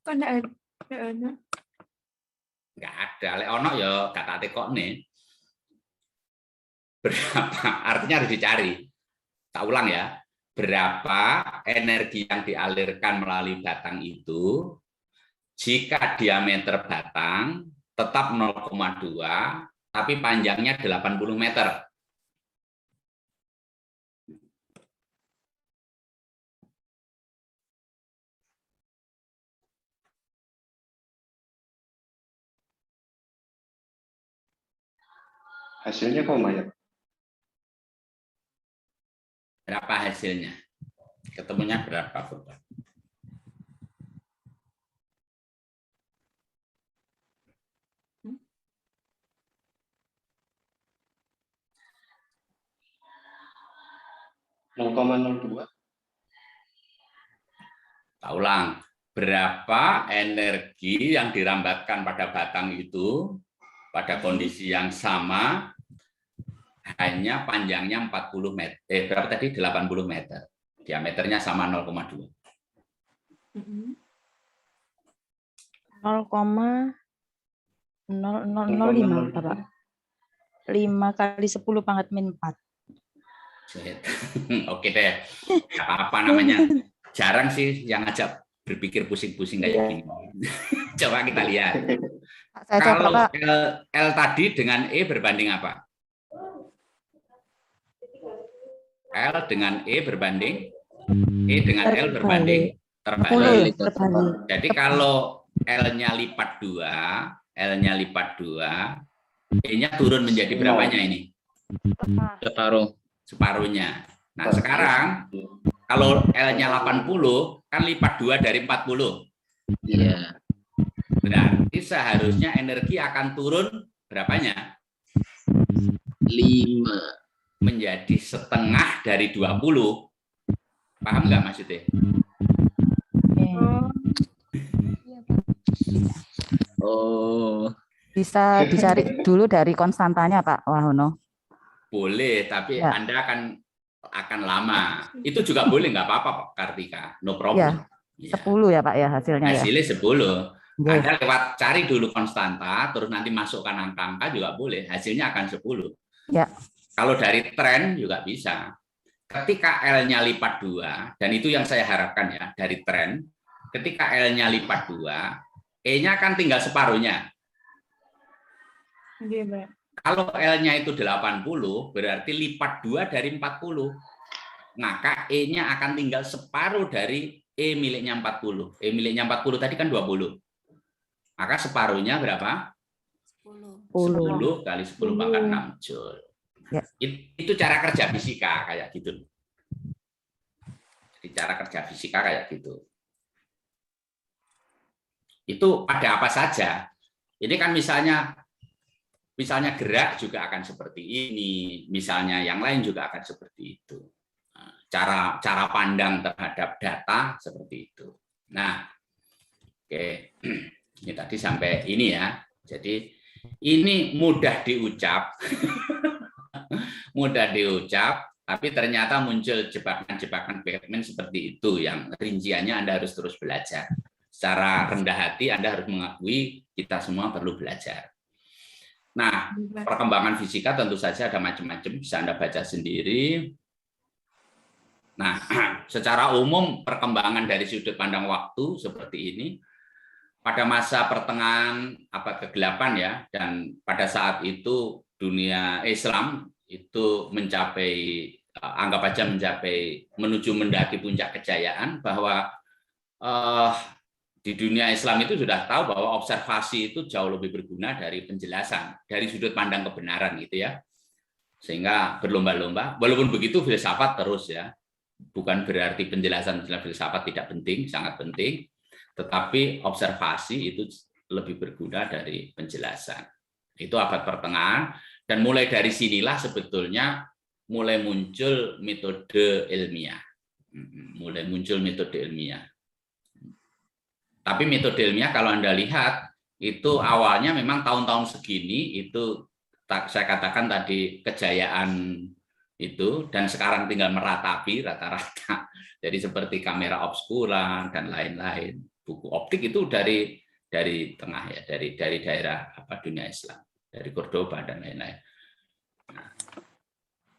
Kok enggak ada? Nggak ada. Lek ono ya gak tak tekokne. Berapa? Artinya harus dicari. Tak ulang ya. Berapa energi yang dialirkan melalui batang itu jika diameter batang tetap 0,2 tapi panjangnya 80 meter. Hasilnya koma ya? Berapa hasilnya? Ketemunya berapa, Bapak? (0,02). Tak ulang. Berapa energi yang dirambatkan pada batang itu pada kondisi yang sama hanya panjangnya 40 meter. Berapa tadi? 80 meter. Diameternya sama 0,2. 0,0005 Bapak. 5 kali 10 pangkat min 4. Oke deh. Apa namanya? Jarang sih yang ngajak berpikir pusing-pusing kayak gini. Coba kita lihat. Kalau L tadi dengan E berbanding apa? L dengan E berbanding? E dengan L berbanding? Terbalik. Jadi kalau L-nya lipat 2, L-nya lipat 2, E-nya turun menjadi berapanya ini? Separuh. Separuhnya. Nah, sekarang kalau L-nya 80, kan lipat 2 dari 40. Iya. Berarti seharusnya energi akan turun berapanya? 5. Menjadi setengah dari 20. Paham nggak maksudnya? Oh. Bisa dicari dulu dari konstantanya, Pak Wahono. Boleh, tapi Ya. Anda akan lama. Itu juga boleh, nggak apa-apa, Pak Kartika. No problem. Ya. 10 ya, Pak, ya hasilnya ya. Hasilnya 10. Yes. Anda lewat cari dulu konstanta, terus nanti masukkan angka-angka juga boleh. Hasilnya akan 10. Ya. Kalau dari tren juga bisa. Ketika L-nya lipat 2, dan itu yang saya harapkan ya, dari tren, ketika L-nya lipat 2, E-nya kan tinggal separuhnya. Iya, Mbak. Kalau L-nya itu 80, berarti lipat 2 dari 40. Maka E-nya akan tinggal separuh dari E miliknya 40. E miliknya 40 tadi kan 20. Maka separuhnya berapa? 10 kali 10 pangkat 6 Joule. Ya. Itu cara kerja fisika kayak gitu. Jadi cara kerja fisika kayak gitu. Itu pada apa saja. Ini kan misalnya gerak juga akan seperti ini, misalnya yang lain juga akan seperti itu. Cara pandang terhadap data seperti itu. Nah, oke. Ini tadi sampai ini ya. Jadi ini mudah diucap. Mudah diucap, tapi ternyata muncul jebakan-jebakan Batman seperti itu yang rinciannya Anda harus terus belajar. Secara rendah hati Anda harus mengakui kita semua perlu belajar. Nah, perkembangan fisika tentu saja ada macam-macam, bisa Anda baca sendiri. Nah, secara umum perkembangan dari sudut pandang waktu seperti ini, pada masa pertengahan abad ke-8 ya, dan pada saat itu dunia Islam itu mencapai, anggap aja mencapai, menuju mendaki puncak kejayaan, bahwa di dunia Islam itu sudah tahu bahwa observasi itu jauh lebih berguna dari penjelasan, dari sudut pandang kebenaran gitu ya. Sehingga berlomba-lomba, walaupun begitu filsafat terus ya, bukan berarti penjelasan filsafat tidak penting, sangat penting, tetapi observasi itu lebih berguna dari penjelasan. Itu abad pertengahan, dan mulai dari sinilah sebetulnya mulai muncul metode ilmiah. Tapi metode ilmiah kalau Anda lihat, itu awalnya memang tahun-tahun segini, itu saya katakan tadi kejayaan itu, dan sekarang tinggal meratapi rata-rata. Jadi seperti kamera obscura dan lain-lain. Buku optik itu dari tengah ya, dari daerah dunia Islam, dari Cordoba dan lain-lain.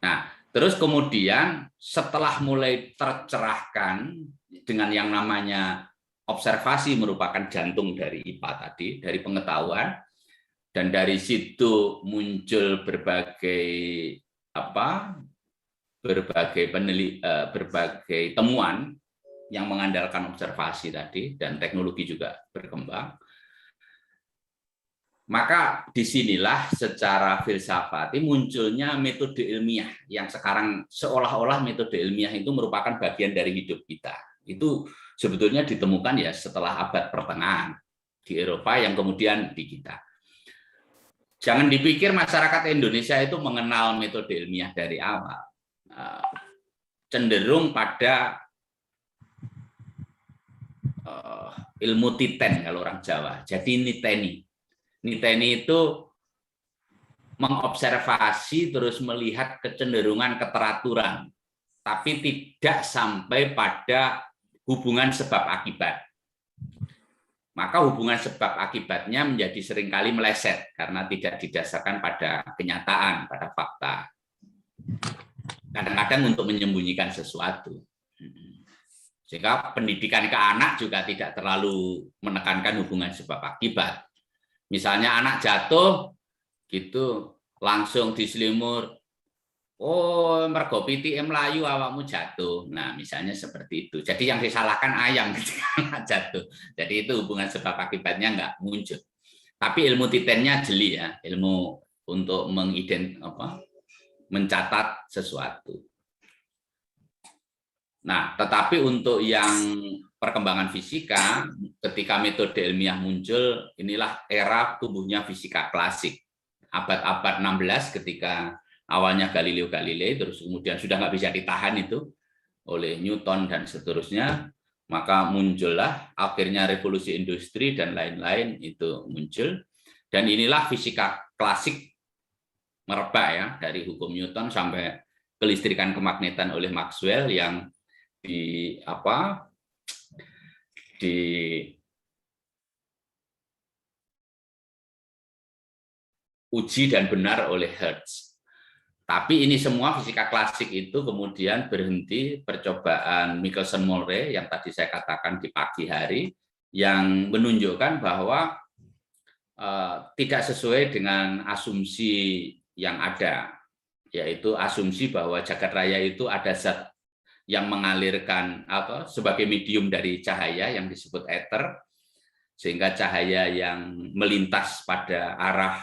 Nah, terus kemudian setelah mulai tercerahkan dengan yang namanya observasi merupakan jantung dari IPA tadi, dari pengetahuan, dan dari situ muncul berbagai temuan yang mengandalkan observasi tadi, dan teknologi juga berkembang. Maka disinilah secara filsafati munculnya metode ilmiah, yang sekarang seolah-olah metode ilmiah itu merupakan bagian dari hidup kita. Itu sebetulnya ditemukan ya setelah abad pertengahan di Eropa, yang kemudian di kita. Jangan dipikir masyarakat Indonesia itu mengenal metode ilmiah dari awal. Cenderung pada ilmu titen kalau orang Jawa. Jadi niteni itu mengobservasi terus melihat kecenderungan keteraturan, tapi tidak sampai pada hubungan sebab akibat. Maka hubungan sebab akibatnya menjadi seringkali meleset karena tidak didasarkan pada kenyataan, pada fakta. Kadang-kadang untuk menyembunyikan sesuatu. Sehingga pendidikan ke anak juga tidak terlalu menekankan hubungan sebab akibat. Misalnya anak jatuh, gitu langsung diselimur, oh mergo pitike mlayu awakmu jatuh. Nah, misalnya seperti itu. Jadi yang disalahkan ayam ketika anak jatuh. Jadi itu hubungan sebab akibatnya nggak muncul. Tapi ilmu titennya jeli ya, ilmu untuk mencatat sesuatu. Nah, tetapi untuk yang perkembangan fisika, ketika metode ilmiah muncul, inilah era tumbuhnya fisika klasik. Abad-abad 16 ketika awalnya Galileo Galilei, terus kemudian sudah nggak bisa ditahan itu oleh Newton dan seterusnya, maka muncullah akhirnya revolusi industri dan lain-lain itu muncul. Dan inilah fisika klasik merebak ya, dari hukum Newton sampai kelistrikan kemagnetan oleh Maxwell yang diuji dan benar oleh Hertz. Tapi ini semua fisika klasik itu kemudian berhenti percobaan Michelson-Morley yang tadi saya katakan di pagi hari, yang menunjukkan bahwa tidak sesuai dengan asumsi yang ada, yaitu asumsi bahwa jagat raya itu ada zat yang mengalirkan sebagai medium dari cahaya yang disebut ether, sehingga cahaya yang melintas pada arah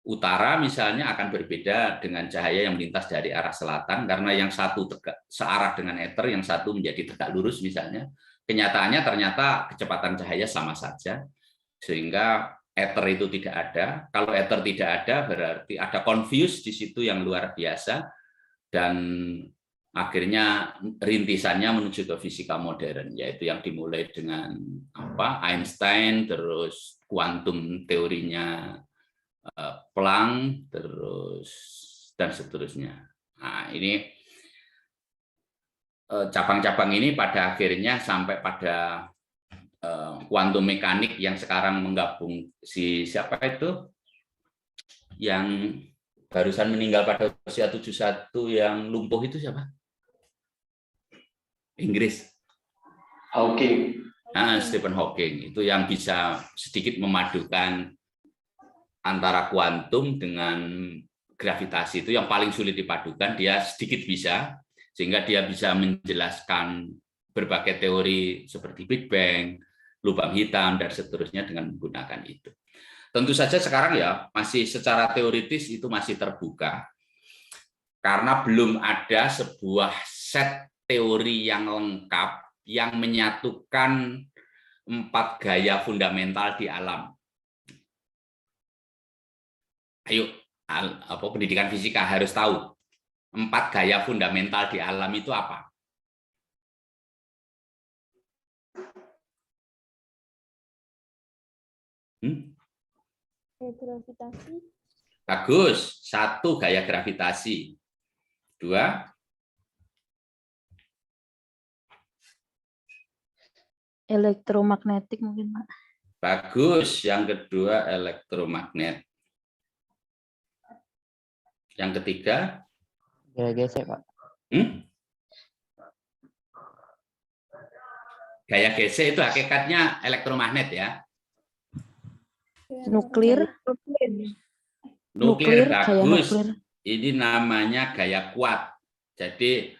utara misalnya akan berbeda dengan cahaya yang melintas dari arah selatan, karena yang satu searah dengan ether, yang satu menjadi tegak lurus misalnya. Kenyataannya ternyata kecepatan cahaya sama saja, sehingga ether itu tidak ada. Kalau ether tidak ada berarti ada confuse di situ yang luar biasa, dan akhirnya rintisannya menuju ke fisika modern, yaitu yang dimulai dengan Einstein, terus kuantum teorinya Planck, terus dan seterusnya. Nah, ini cabang-cabang ini pada akhirnya sampai pada kuantum mekanik yang sekarang menggabung siapa itu yang barusan meninggal pada usia 71 yang lumpuh itu siapa? Inggris. Hawking. Stephen Hawking itu yang bisa sedikit memadukan antara kuantum dengan gravitasi. Itu yang paling sulit dipadukan, dia sedikit bisa, sehingga dia bisa menjelaskan berbagai teori seperti Big Bang, lubang hitam, dan seterusnya dengan menggunakan itu. Tentu saja sekarang ya masih secara teoritis itu masih terbuka, karena belum ada sebuah set teori yang lengkap yang menyatukan 4 gaya fundamental di alam. Ayo, pendidikan fisika harus tahu 4 gaya fundamental di alam itu apa? Gravitasi. Bagus, 1 gaya gravitasi. 2, elektromagnetik mungkin, Pak. bagus. Yang kedua elektromagnet. Yang ketiga Gaya gesek, Pak. Gaya gesek itu hakikatnya elektromagnet ya. Nuklir. Nuklir Gaya bagus. nuklir. Ini namanya gaya kuat. Jadi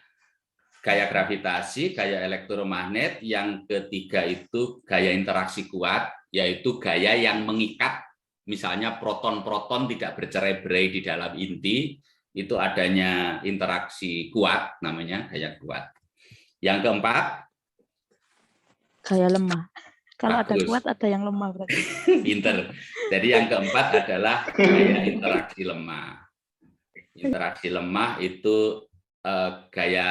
gaya gravitasi, gaya elektromagnet, yang ketiga itu gaya interaksi kuat, yaitu gaya yang mengikat, misalnya proton-proton tidak bercerai-berai di dalam inti, itu adanya interaksi kuat, namanya gaya kuat. Yang keempat, Gaya lemah. Kalau ada bagus. kuat, ada yang lemah berarti. Pinter. Jadi yang keempat adalah gaya interaksi lemah. Interaksi lemah itu gaya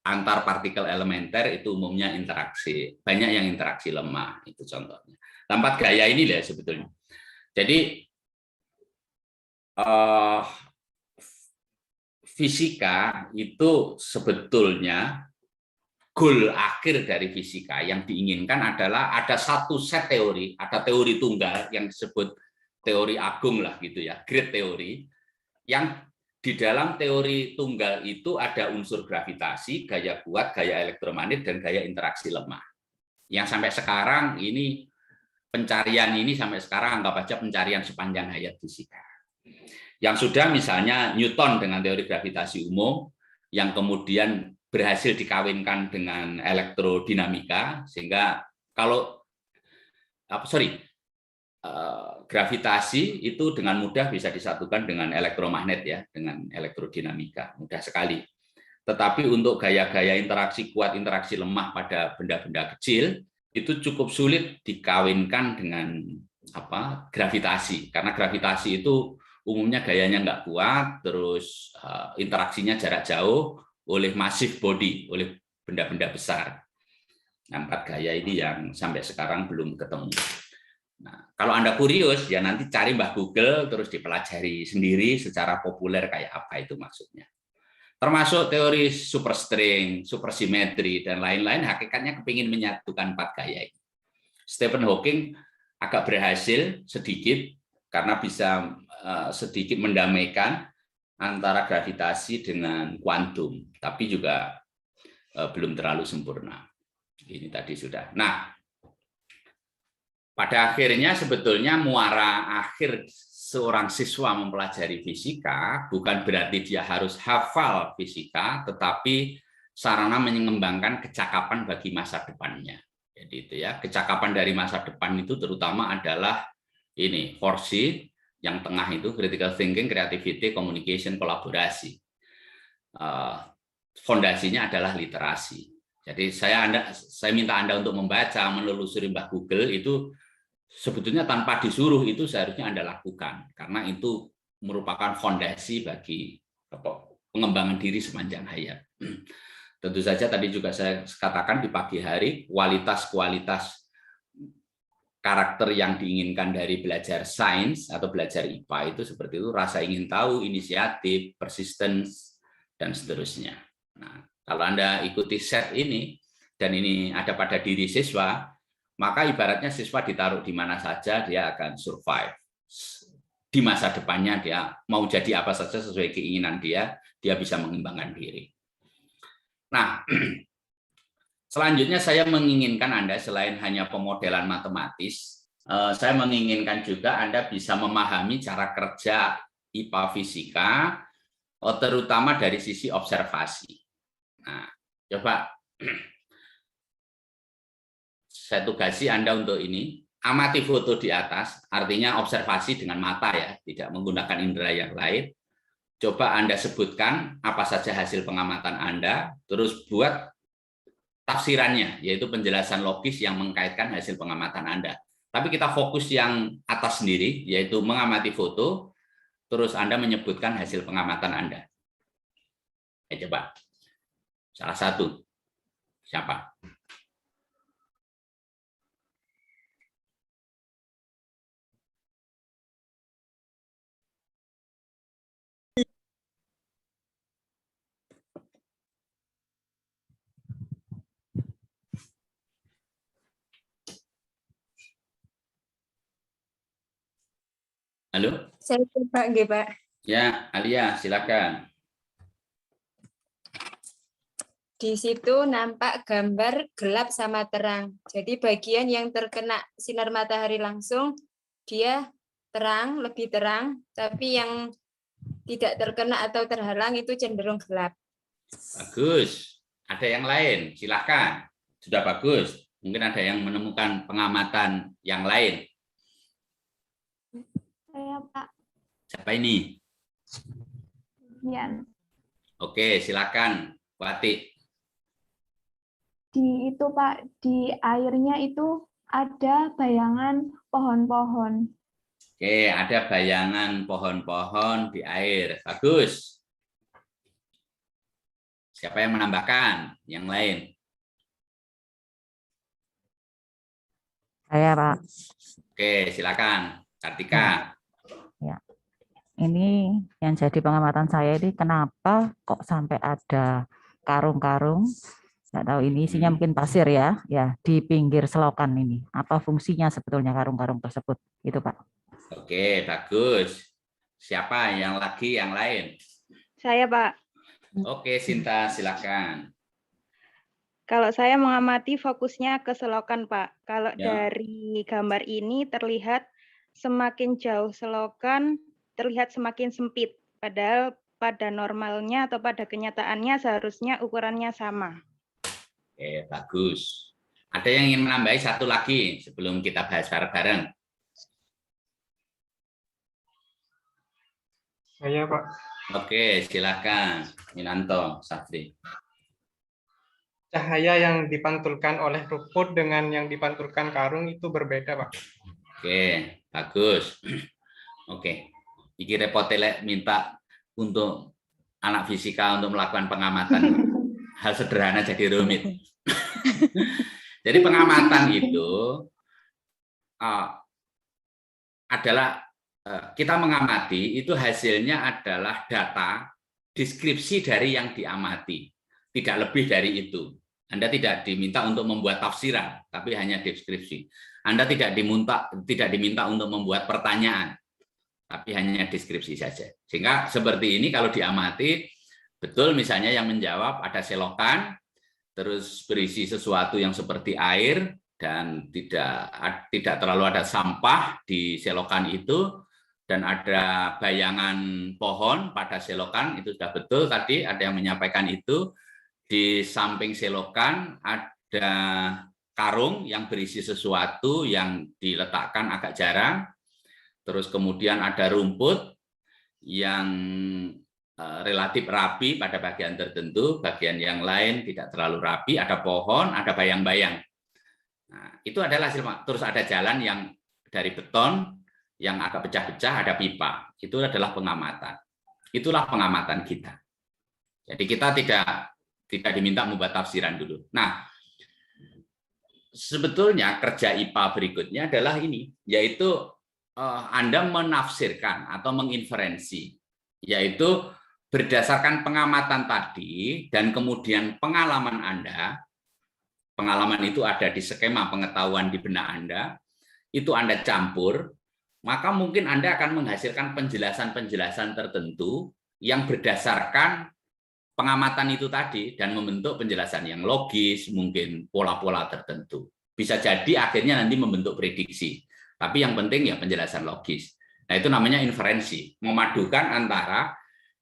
antar partikel elementer, itu umumnya interaksi. Banyak yang interaksi lemah, itu contohnya. 4 gaya ini lah sebetulnya. Jadi fisika itu sebetulnya goal akhir dari fisika yang diinginkan adalah ada satu set teori, ada teori tunggal yang disebut teori agung lah gitu ya, great teori, yang di dalam teori tunggal itu ada unsur gravitasi, gaya kuat, gaya elektromagnet, dan gaya interaksi lemah. Yang sampai sekarang ini, pencarian ini sampai sekarang anggap aja pencarian sepanjang hayat fisika. Yang sudah misalnya Newton dengan teori gravitasi umum, yang kemudian berhasil dikawinkan dengan elektrodinamika, sehingga kalau gravitasi itu dengan mudah bisa disatukan dengan elektromagnet ya, dengan elektrodinamika, mudah sekali. Tetapi untuk gaya-gaya interaksi kuat, interaksi lemah pada benda-benda kecil itu cukup sulit dikawinkan dengan gravitasi, karena gravitasi itu umumnya gayanya nggak kuat, terus interaksinya jarak jauh oleh massive body, oleh benda-benda besar. 4 gaya ini yang sampai sekarang belum ketemu. Nah, kalau Anda kurius, ya nanti cari Mbah Google, terus dipelajari sendiri secara populer kayak apa itu maksudnya. Termasuk teori superstring, supersimetri, dan lain-lain, hakikatnya kepingin menyatukan 4 gaya ini. Stephen Hawking agak berhasil sedikit, karena bisa sedikit mendamaikan antara gravitasi dengan kuantum, tapi juga belum terlalu sempurna. Ini tadi sudah. Nah, pada akhirnya sebetulnya muara akhir seorang siswa mempelajari fisika bukan berarti dia harus hafal fisika, tetapi sarana mengembangkan kecakapan bagi masa depannya. Jadi itu ya, kecakapan dari masa depan itu terutama adalah ini, 4C, yang tengah itu critical thinking, creativity, communication, kolaborasi. Fondasinya adalah literasi. Jadi saya minta Anda untuk membaca, menelusuri Mbah Google itu sebetulnya tanpa disuruh, itu seharusnya Anda lakukan, karena itu merupakan fondasi bagi pengembangan diri sepanjang hayat. Tentu saja tadi juga saya katakan di pagi hari, kualitas-kualitas karakter yang diinginkan dari belajar sains atau belajar IPA itu seperti itu, rasa ingin tahu, inisiatif, persistence, dan seterusnya. Nah, kalau Anda ikuti set ini, dan ini ada pada diri siswa, maka ibaratnya siswa ditaruh di mana saja, dia akan survive. Di masa depannya dia mau jadi apa saja sesuai keinginan dia bisa mengembangkan diri. Nah, Selanjutnya saya menginginkan Anda selain hanya pemodelan matematis, saya menginginkan juga Anda bisa memahami cara kerja IPA fisika, terutama dari sisi observasi. Nah, coba saya tugasi Anda untuk ini, amati foto di atas, artinya observasi dengan mata ya, tidak menggunakan indera yang lain. Coba Anda sebutkan apa saja hasil pengamatan Anda, terus buat tafsirannya, yaitu penjelasan logis yang mengkaitkan hasil pengamatan Anda. Tapi kita fokus yang atas sendiri, yaitu mengamati foto, terus Anda menyebutkan hasil pengamatan Anda. Coba, salah satu, siapa? Halo? Saya coba nggih, Pak. Ya, Alia, silakan. Di situ nampak gambar gelap sama terang. Jadi bagian yang terkena sinar matahari langsung, dia terang, lebih terang, tapi yang tidak terkena atau terhalang itu cenderung gelap. Bagus. Ada yang lain, silakan. Sudah bagus. Mungkin ada yang menemukan pengamatan yang lain. Saya Pak Siapa ini? Yan. Oke, silakan, Wati. Di itu Pak, di airnya itu ada bayangan pohon-pohon. Oke, ada bayangan pohon-pohon di air. Bagus. Siapa yang menambahkan? Yang lain? Saya, Pak. Oke, silakan. Kartika. Ya. Ini yang jadi pengamatan saya ini kenapa kok sampai ada karung-karung, nggak tahu ini isinya mungkin pasir ya, di pinggir selokan ini. Apa fungsinya sebetulnya karung-karung tersebut? Itu Pak. Oke, bagus. Siapa yang lagi yang lain? Saya, Pak. Oke, Sinta, silakan. Kalau saya mengamati fokusnya ke selokan, Pak. Kalau Ya. dari gambar ini terlihat semakin jauh selokan, terlihat semakin sempit. Padahal pada normalnya atau pada kenyataannya seharusnya ukurannya sama. Oke, bagus. Ada yang ingin menambahi satu lagi sebelum kita bahas bareng-bareng? Saya Pak. Oke, silakan. Minanto, Safri. Cahaya yang dipantulkan oleh rumput dengan yang dipantulkan karung itu berbeda, Pak. Oke, bagus. Oke, iki repotele minta untuk anak fisika untuk melakukan pengamatan. Hal sederhana jadi rumit. Jadi pengamatan itu adalah kita mengamati itu hasilnya adalah data deskripsi dari yang diamati, tidak lebih dari itu. Anda tidak diminta untuk membuat tafsiran, tapi hanya deskripsi. Anda tidak diminta untuk membuat pertanyaan, tapi hanya deskripsi saja. Sehingga seperti ini kalau diamati, betul misalnya yang menjawab ada selokan, terus berisi sesuatu yang seperti air, dan tidak terlalu ada sampah di selokan itu, dan ada bayangan pohon pada selokan, itu sudah betul tadi ada yang menyampaikan itu. Di samping selokan ada karung yang berisi sesuatu yang diletakkan agak jarang, terus kemudian ada rumput yang relatif rapi pada bagian tertentu, bagian yang lain tidak terlalu rapi, ada pohon, ada bayang-bayang. Nah, itu adalah hasil. Terus ada jalan yang dari beton yang agak pecah-pecah, ada pipa. Itu adalah pengamatan. Itulah pengamatan kita. Jadi kita tidak diminta membuat tafsiran dulu. Nah, sebetulnya kerja IPA berikutnya adalah ini, yaitu Anda menafsirkan atau menginferensi, yaitu berdasarkan pengamatan tadi dan kemudian pengalaman Anda. Pengalaman itu ada di skema pengetahuan di benak Anda, itu Anda campur, maka mungkin Anda akan menghasilkan penjelasan-penjelasan tertentu yang berdasarkan pengamatan itu tadi dan membentuk penjelasan yang logis, mungkin pola-pola tertentu. Bisa jadi akhirnya nanti membentuk prediksi. Tapi yang penting ya penjelasan logis. Nah, itu namanya inferensi, memadukan antara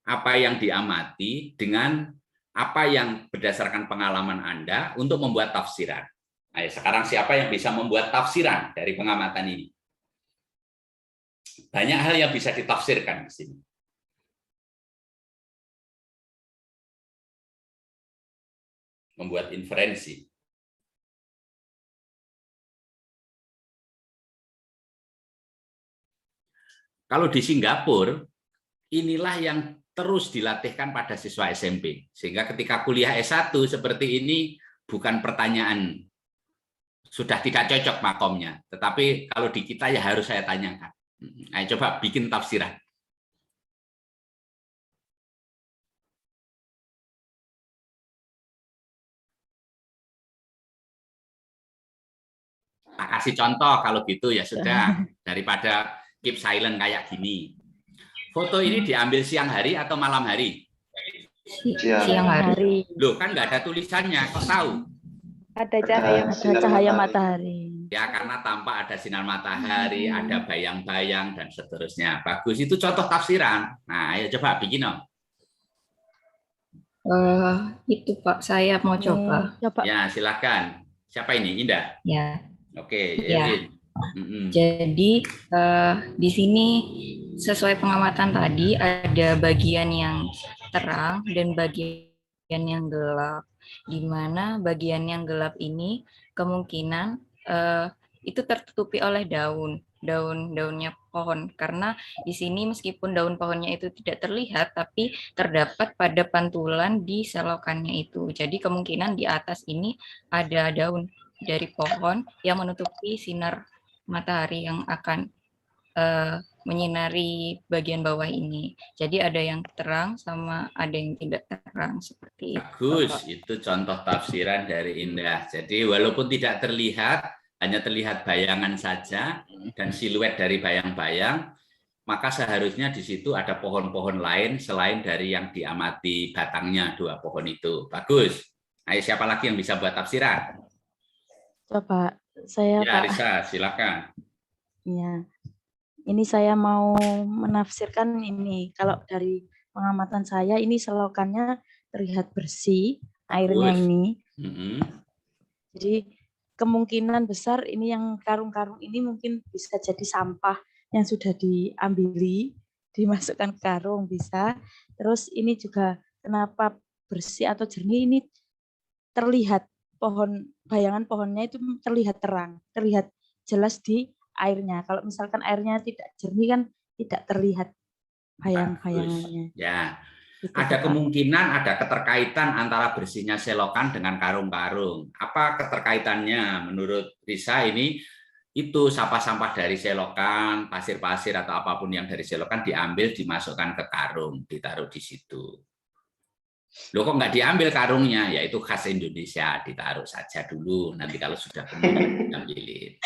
apa yang diamati dengan apa yang berdasarkan pengalaman Anda untuk membuat tafsiran. Nah, sekarang siapa yang bisa membuat tafsiran dari pengamatan ini? Banyak hal yang bisa ditafsirkan di sini. Membuat inferensi. Kalau di Singapura, inilah yang terus dilatihkan pada siswa SMP. Sehingga ketika kuliah S1 seperti ini bukan pertanyaan sudah tidak cocok makomnya. Tetapi kalau di kita ya harus saya tanyakan. Ayo coba bikin tafsiran. Tak kasih contoh kalau gitu ya sudah, daripada keep silent kayak gini. Foto ini diambil siang hari atau malam hari? Siang hari. Loh, kan nggak ada tulisannya, kok tahu? Ada Cahaya matahari. Ya, karena tampak ada sinar matahari, ada bayang-bayang, dan seterusnya. Bagus, itu contoh tafsiran. Nah, ayo coba bikin dong. Itu Pak, saya mau coba. Ya, silakan. Siapa ini? Indah? Ya. Oke, ya. Jadi di sini sesuai pengamatan tadi ada bagian yang terang dan bagian yang gelap. Di mana bagian yang gelap ini kemungkinan itu tertutupi oleh daunnya pohon, karena di sini meskipun daun pohonnya itu tidak terlihat tapi terdapat pada pantulan di selokannya itu. Jadi kemungkinan di atas ini ada daun dari pohon yang menutupi sinar matahari yang akan menyinari bagian bawah ini. Jadi ada yang terang sama ada yang tidak terang seperti itu. Bagus, itu contoh tafsiran dari Indah. Jadi walaupun tidak terlihat, hanya terlihat bayangan saja dan siluet dari bayang-bayang, maka seharusnya di situ ada pohon-pohon lain selain dari yang diamati batangnya dua pohon itu. Bagus. Ayo, siapa lagi yang bisa buat tafsiran? Coba saya, ya, Pak. Risa, silakan. Ya, ini saya mau menafsirkan ini. Kalau dari pengamatan saya, ini selokannya terlihat bersih, airnya ini. Jadi kemungkinan besar ini yang karung-karung ini mungkin bisa jadi sampah yang sudah diambili, dimasukkan ke karung bisa. Terus ini juga kenapa bersih atau jernih ini terlihat pohon, bayangan pohonnya itu terlihat terang, terlihat jelas di airnya. Kalau misalkan airnya tidak jernih kan tidak terlihat bayang-bayangannya. Ya, gitu, ada Pak. kemungkinan ada keterkaitan antara bersihnya selokan dengan karung-karung. Apa keterkaitannya? Menurut Risa ini itu sampah-sampah dari selokan, pasir-pasir atau apapun yang dari selokan diambil, dimasukkan ke karung, ditaruh di situ. Loh, kok nggak diambil karungnya? Ya itu khas Indonesia, ditaruh saja dulu. Nanti kalau sudah penuh, diambilin.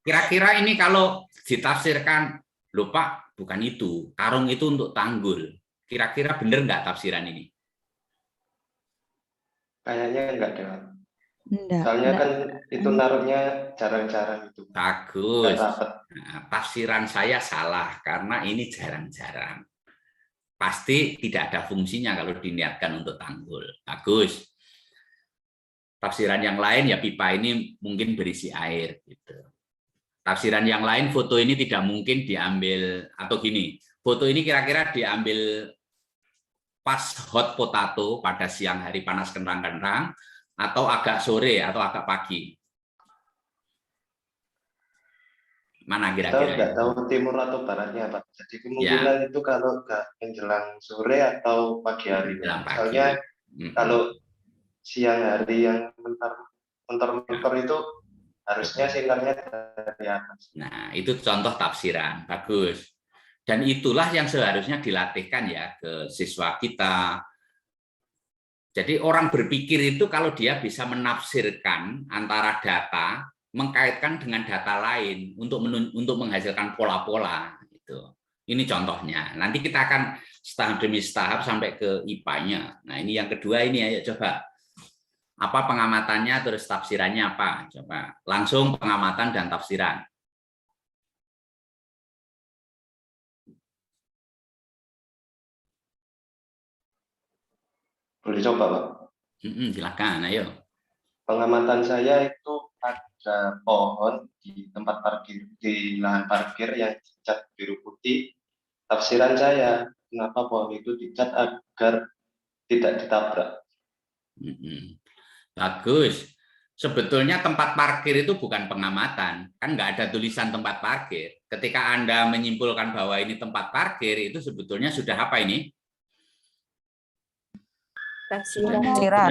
Kira-kira ini kalau ditafsirkan, loh Pak, bukan itu. Karung itu untuk tanggul. Kira-kira benar nggak tafsiran ini? Kayaknya enggak deh. Soalnya kan itu naruhnya jarang-jarang itu. Bagus. Nah, tafsiran saya salah karena ini jarang-jarang. Pasti tidak ada fungsinya kalau diniatkan untuk tanggul. Bagus. Tafsiran yang lain ya pipa ini mungkin berisi air gitu. Tafsiran yang lain, foto ini tidak mungkin diambil atau gini. Foto ini kira-kira diambil pas hot potato pada siang hari panas kencang-kencang atau agak sore atau agak pagi. Mana kira-kira? Kita nggak tahu timur atau baratnya, Pak. Jadi kemungkinan itu kalau nggak menjelang sore atau pagi hari. Soalnya kalau siang hari yang mentor-mentor itu harusnya sinarnya dari atas. Nah, itu contoh tafsiran. Bagus. Dan itulah yang seharusnya dilatihkan ya ke siswa kita. Jadi orang berpikir itu kalau dia bisa menafsirkan antara data, mengkaitkan dengan data lain untuk menghasilkan pola-pola gitu. Ini contohnya. Nanti kita akan setahap demi setahap sampai ke IPA-nya. Nah, ini yang kedua ini, ayo coba. Apa pengamatannya, terus tafsirannya apa? Coba langsung pengamatan dan tafsiran. Boleh coba, Pak? Silakan, ayo. Pengamatan saya itu ada pohon di tempat parkir, di lahan parkir yang dicat biru putih. Tafsiran saya, kenapa pohon itu dicat agar tidak ditabrak. Bagus. Sebetulnya tempat parkir itu bukan pengamatan, kan nggak ada tulisan tempat parkir. Ketika Anda menyimpulkan bahwa ini tempat parkir, itu sebetulnya sudah apa ini? Tafsiran.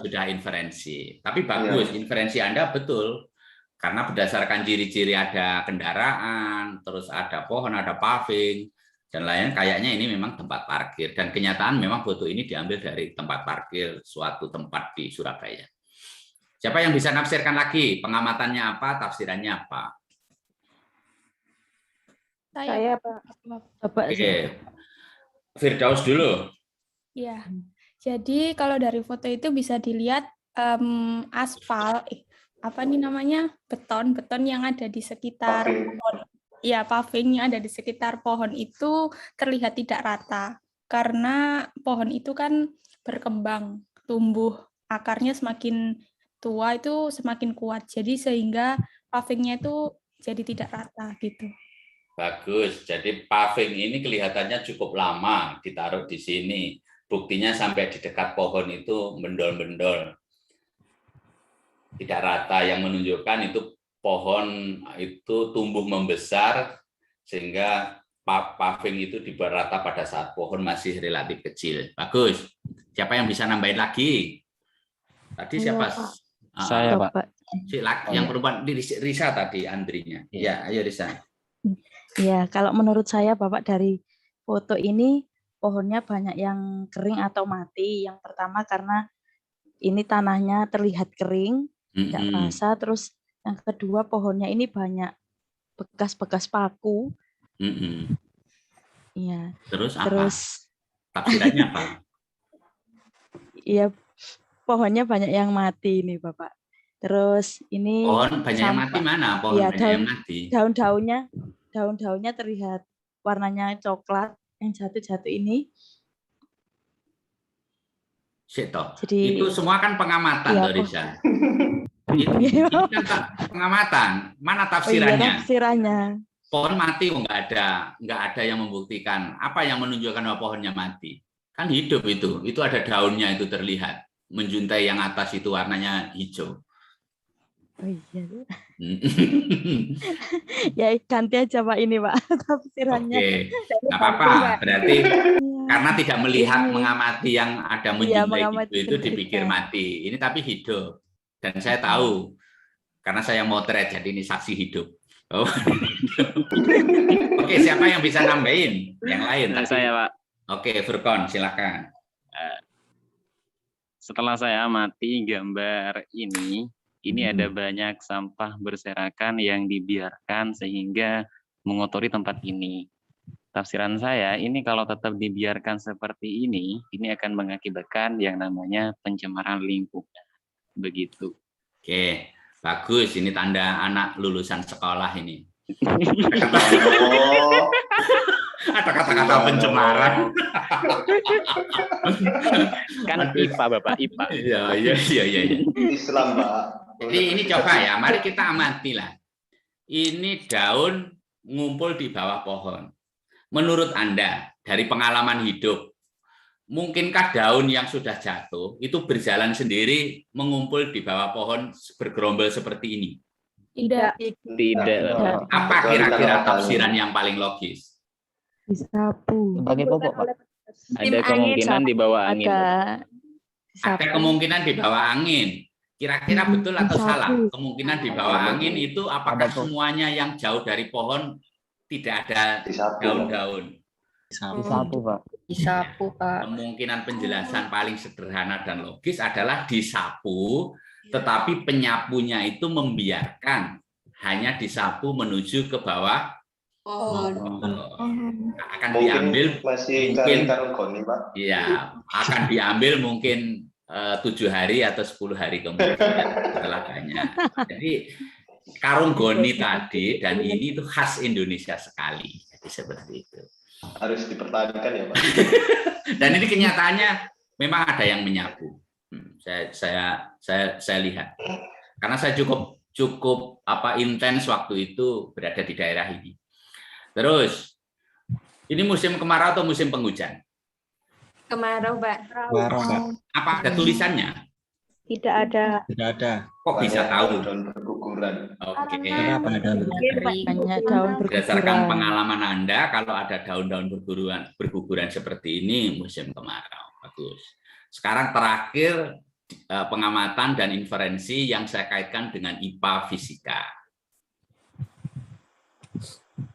Sudah inferensi. Tapi bagus, inferensi Anda betul. Karena berdasarkan ciri-ciri ada kendaraan, terus ada pohon, ada paving, dan lain, kayaknya ini memang tempat parkir. Dan kenyataan memang foto ini diambil dari tempat parkir suatu tempat di Surabaya. Siapa yang bisa nafsirkan lagi? Pengamatannya apa? Tafsirannya apa? Saya, Pak. Bapak. Oke. Firdaus dulu. Ya. Jadi kalau dari foto itu bisa dilihat aspal, apa nih namanya? Beton yang ada di sekitar pohon. Ya, paving yang ada di sekitar pohon itu terlihat tidak rata karena pohon itu kan berkembang, tumbuh, akarnya semakin tua itu semakin kuat. Jadi sehingga pavingnya itu jadi tidak rata gitu. Bagus. Jadi paving ini kelihatannya cukup lama ditaruh di sini. Buktinya sampai di dekat pohon itu mendol-mendol. Tidak rata, yang menunjukkan itu pohon itu tumbuh membesar sehingga paving itu dibuat rata pada saat pohon masih relatif kecil. Bagus. Siapa yang bisa nambahin lagi? Tadi siapa? Saya, Pak. Yang perempuan Risa tadi, Andrinya. Ya, ayo Risa. Ya, kalau menurut saya Bapak dari foto ini pohonnya banyak yang kering atau mati. Yang pertama karena ini tanahnya terlihat kering, tidak basah. Terus yang kedua pohonnya ini banyak bekas-bekas paku. Iya. Terus apa? Tafsirannya apa? Iya, pohonnya banyak yang mati nih Bapak. Terus ini pohon banyak yang mati mana? Pohon ya, banyak yang mati. Daun-daunnya terlihat warnanya coklat yang jatuh-jatuh ini. Jadi itu semua kan pengamatan, ya, Risa. Ini kan pengamatan. Mana tafsirannya? Iya, tafsirannya. Pohon mati nggak ada yang membuktikan. Apa yang menunjukkan bahwa pohonnya mati? Kan hidup itu ada daunnya itu terlihat. Menjuntai yang atas itu warnanya hijau. Oh iya. Ya ganti aja Pak ini Pak tafsirannya. Oke, nggak apa-apa. Berarti karena tidak melihat mengamati yang ada menjuntai itu dipikir mati. Ini tapi hidup. Dan saya tahu karena saya motret jadi ini saksi hidup. Oh. Oke, siapa yang bisa nambahin? Yang lain? Saya, Pak. Oke, Furqon, silakan. Setelah saya amati gambar ini ada banyak sampah berserakan yang dibiarkan sehingga mengotori tempat ini. Tafsiran saya, ini kalau tetap dibiarkan seperti ini akan mengakibatkan yang namanya pencemaran lingkungan. Begitu. Oke, bagus. Ini tanda anak lulusan sekolah ini. Ada kata-kata pencemaran. Kan IPA, Bapak, IPA. Iya. Islam, Pak. Ini coba ya, mari kita amati lah. Ini daun ngumpul di bawah pohon. Menurut Anda, dari pengalaman hidup, mungkinkah daun yang sudah jatuh itu berjalan sendiri mengumpul di bawah pohon bergerombol seperti ini? Tidak. Apa kira-kira tafsiran yang paling logis? Disapu. Sebagai pokok, Pak. Ada kemungkinan di bawah angin. Ada kemungkinan di bawah angin. Kira-kira betul atau salah? Kemungkinan di bawah angin itu apakah semuanya yang jauh dari pohon tidak ada daun-daun? Disapu, Pak. Disapu, Pak. Kemungkinan penjelasan paling sederhana dan logis adalah disapu, tetapi penyapunya itu membiarkan hanya disapu menuju ke bawah pohon. Akan Mungkin diambil masih mungkin cari karung goni, Pak. Iya, akan diambil mungkin 7 hari atau 10 hari kemudian celakanya. Jadi karung goni tadi dan ini itu khas Indonesia sekali. Jadi seperti itu. Harus dipertahankan ya, Pak. Dan ini kenyataannya memang ada yang menyapu. Saya lihat. Karena saya cukup intens waktu itu berada di daerah ini. Terus, ini musim kemarau atau musim penghujan? Kemarau, Pak. Kemarau, Pak. Apa ada tulisannya? Tidak ada. Tidak ada. Kok bisa tahu? Daun berguguran. Oke. Kenapa daun berguguran? Banyak daun Berdasarkan berguguran. pengalaman Anda, kalau ada daun-daun berguguran seperti ini, musim kemarau. Bagus. Sekarang terakhir, pengamatan dan inferensi yang saya kaitkan dengan IPA fisika.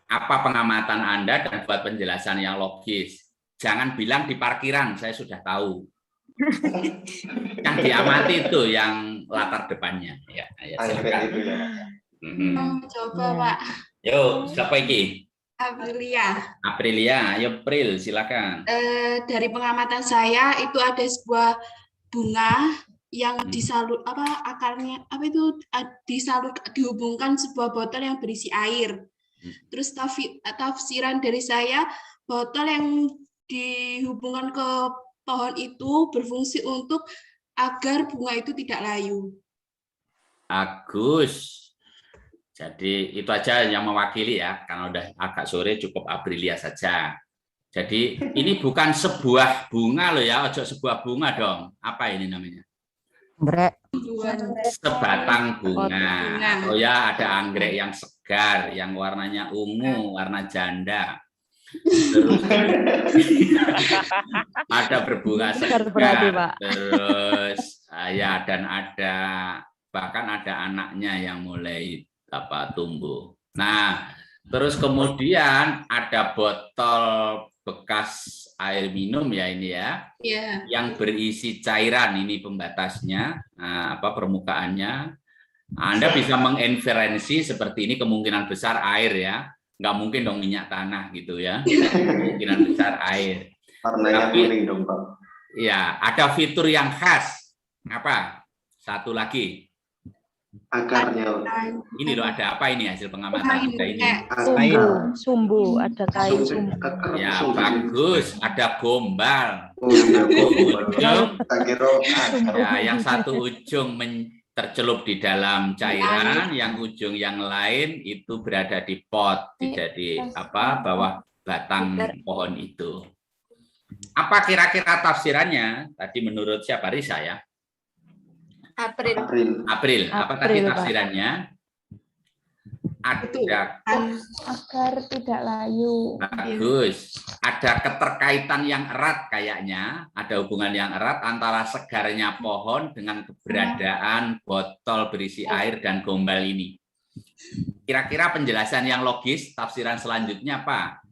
Apa pengamatan Anda dan buat penjelasan yang logis? Jangan bilang di parkiran, saya sudah tahu. Yang diamati itu yang latar depannya. Ya, silakan. Coba, Pak. Yuk, siapa ini? Aprilia. Aprilia, ayo Pril, silakan. Dari pengamatan saya itu ada sebuah bunga yang akarnya dihubungkan sebuah botol yang berisi air. Terus tafsiran dari saya, botol yang dihubungkan ke pohon itu berfungsi untuk agar bunga itu tidak layu. Agus. Jadi itu aja yang mewakili ya, karena udah agak sore cukup Aprilia saja. Jadi ini bukan sebuah bunga loh ya, ojo sebuah bunga dong. Apa ini namanya? Anggrek. Sebatang bunga. Oh ya, ada anggrek yang segar, yang warnanya ungu, warna janda. Terus ada berbunga segar. Terus ya, dan ada bahkan ada anaknya yang mulai tumbuh. Nah, terus kemudian ada botol bekas air minum ya ini ya, yang berisi cairan, ini pembatasnya, permukaannya. Anda bisa menginferensi seperti ini, kemungkinan besar air ya, nggak mungkin dong minyak tanah gitu ya, kemungkinan besar air. Warnanya kuning dong, Pak. Ya, ada fitur yang khas. Apa? Satu lagi. Akarnya. Ini loh, ada apa ini hasil pengamatan kita ini? Sumbu, ada kain sumbu. Ya, bagus, ada gombal. Ya, yang satu ujung tercelup di dalam cairan, yang ujung yang lain itu berada di pot, jadi bawah batang pohon itu. Apa kira-kira tafsirannya? Tadi menurut siapa? Risa ya? April. Apa tadi tafsirannya? Ada agar tidak layu. Bagus. Ada keterkaitan yang erat kayaknya, ada hubungan yang erat antara segarnya pohon dengan keberadaan botol berisi air dan gombal ini. Kira-kira penjelasan yang logis, tafsiran selanjutnya apa?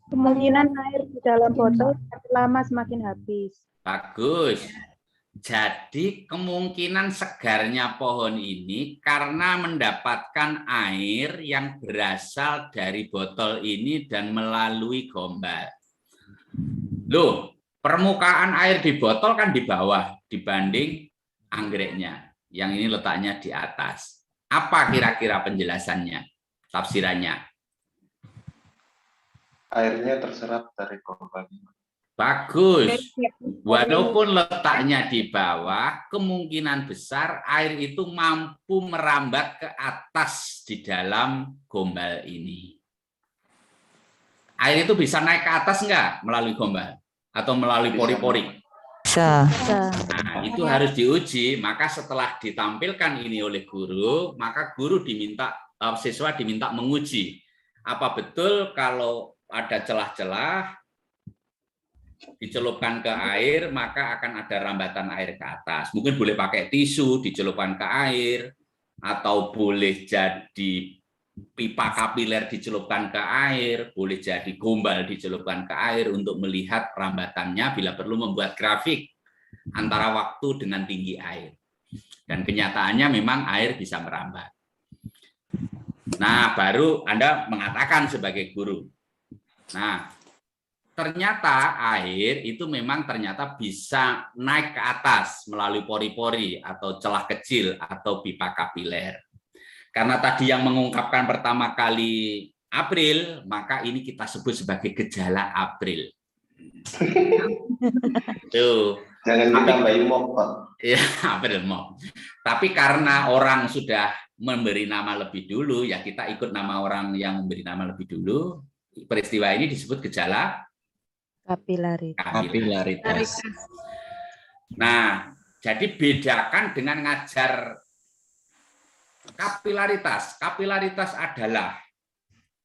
Kemungkinan air di dalam botol semakin lama semakin habis. Bagus. Jadi kemungkinan segarnya pohon ini karena mendapatkan air yang berasal dari botol ini dan melalui gombal. Loh, permukaan air di botol kan di bawah dibanding anggreknya. Yang ini letaknya di atas. Apa kira-kira penjelasannya, tafsirannya? Airnya terserap dari gombal. Bagus. Walaupun letaknya di bawah, kemungkinan besar air itu mampu merambat ke atas di dalam gombal ini. Air itu bisa naik ke atas enggak melalui gombal? Atau melalui pori-pori? Bisa. Nah, itu harus diuji. Maka setelah ditampilkan ini oleh guru, maka guru siswa diminta menguji. Apa betul kalau ada celah-celah dicelupkan ke air, maka akan ada rambatan air ke atas. Mungkin boleh pakai tisu dicelupkan ke air, atau boleh jadi pipa kapiler dicelupkan ke air, boleh jadi gombal dicelupkan ke air untuk melihat rambatannya, bila perlu membuat grafik antara waktu dengan tinggi air. Dan kenyataannya memang air bisa merambat. Nah, baru Anda mengatakan sebagai guru. Nah, ternyata air itu memang ternyata bisa naik ke atas melalui pori-pori atau celah kecil atau pipa kapiler. Karena tadi yang mengungkapkan pertama kali April, maka ini kita sebut sebagai gejala April. Tuh. Jangan ditambahin mok, Pak. Ya, April mok. Tapi karena orang sudah memberi nama lebih dulu, ya kita ikut nama orang yang memberi nama lebih dulu. Peristiwa ini disebut gejala kapilaritas. Nah, jadi bedakan dengan ngajar kapilaritas. Kapilaritas adalah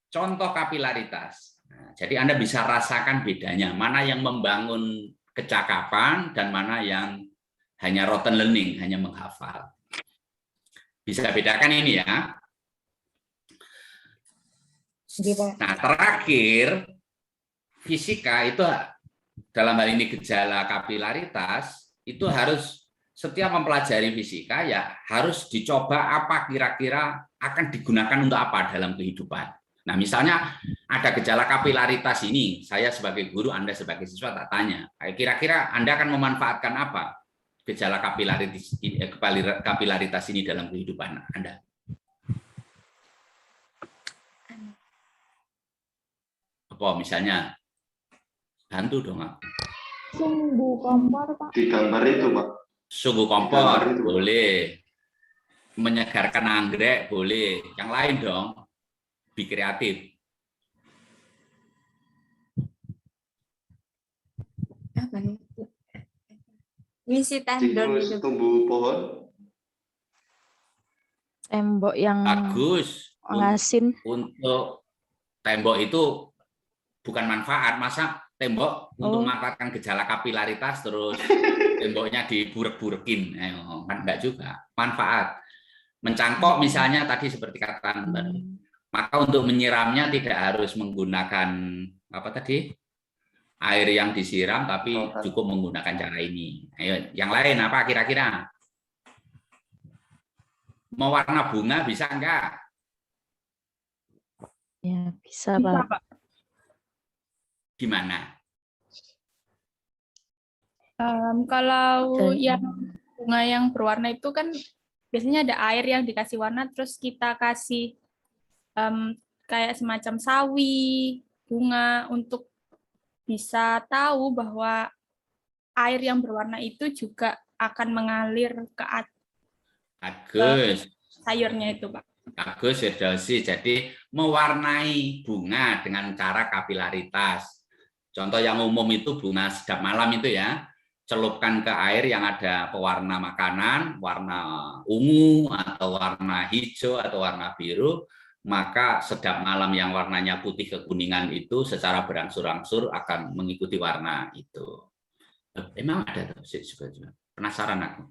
contoh kapilaritas. Nah, jadi Anda bisa rasakan bedanya, mana yang membangun kecakapan dan mana yang hanya rote learning, hanya menghafal. Bisa bedakan ini ya. Nah, terakhir fisika itu dalam hal ini gejala kapilaritas itu harus setiap mempelajari fisika ya harus dicoba apa kira-kira akan digunakan untuk apa dalam kehidupan. Nah, misalnya ada gejala kapilaritas ini, saya sebagai guru, Anda sebagai siswa tak tanya, kira-kira Anda akan memanfaatkan apa gejala kapilaritas ini dalam kehidupan Anda? Apa misalnya? Bantu dong aku. Sumbu kompor, Pak. Di gambar itu, Pak. Sumbu kompor boleh. Menyegarkan anggrek boleh. Yang lain dong. Be kreatif. Apa nih? Ngisi tandon itu. Tumbuh pohon. Tembok yang bagus. ngasin. Untuk tembok itu bukan manfaat. Masa tembok untuk memanfaatkan gejala kapilaritas terus temboknya diburek-burekin, kan enggak juga. Manfaat mencangkok misalnya tadi seperti kata Mbak, maka untuk menyiramnya tidak harus menggunakan apa tadi air yang disiram, tapi cukup menggunakan cara ini. Ayo, yang lain apa kira-kira? Mewarna bunga bisa enggak? Ya bisa Pak. Gimana? Kalau yang bunga yang berwarna itu kan biasanya ada air yang dikasih warna, terus kita kasih kayak semacam sawi, bunga untuk bisa tahu bahwa air yang berwarna itu juga akan mengalir ke sayurnya itu, Pak. Bagus, Firdausy. Jadi mewarnai bunga dengan cara kapilaritas. Contoh yang umum itu bunga sedap malam itu ya, celupkan ke air yang ada pewarna makanan, warna ungu atau warna hijau atau warna biru, maka sedap malam yang warnanya putih kekuningan itu secara berangsur-angsur akan mengikuti warna itu. Emang ada tuh, penasaran aku.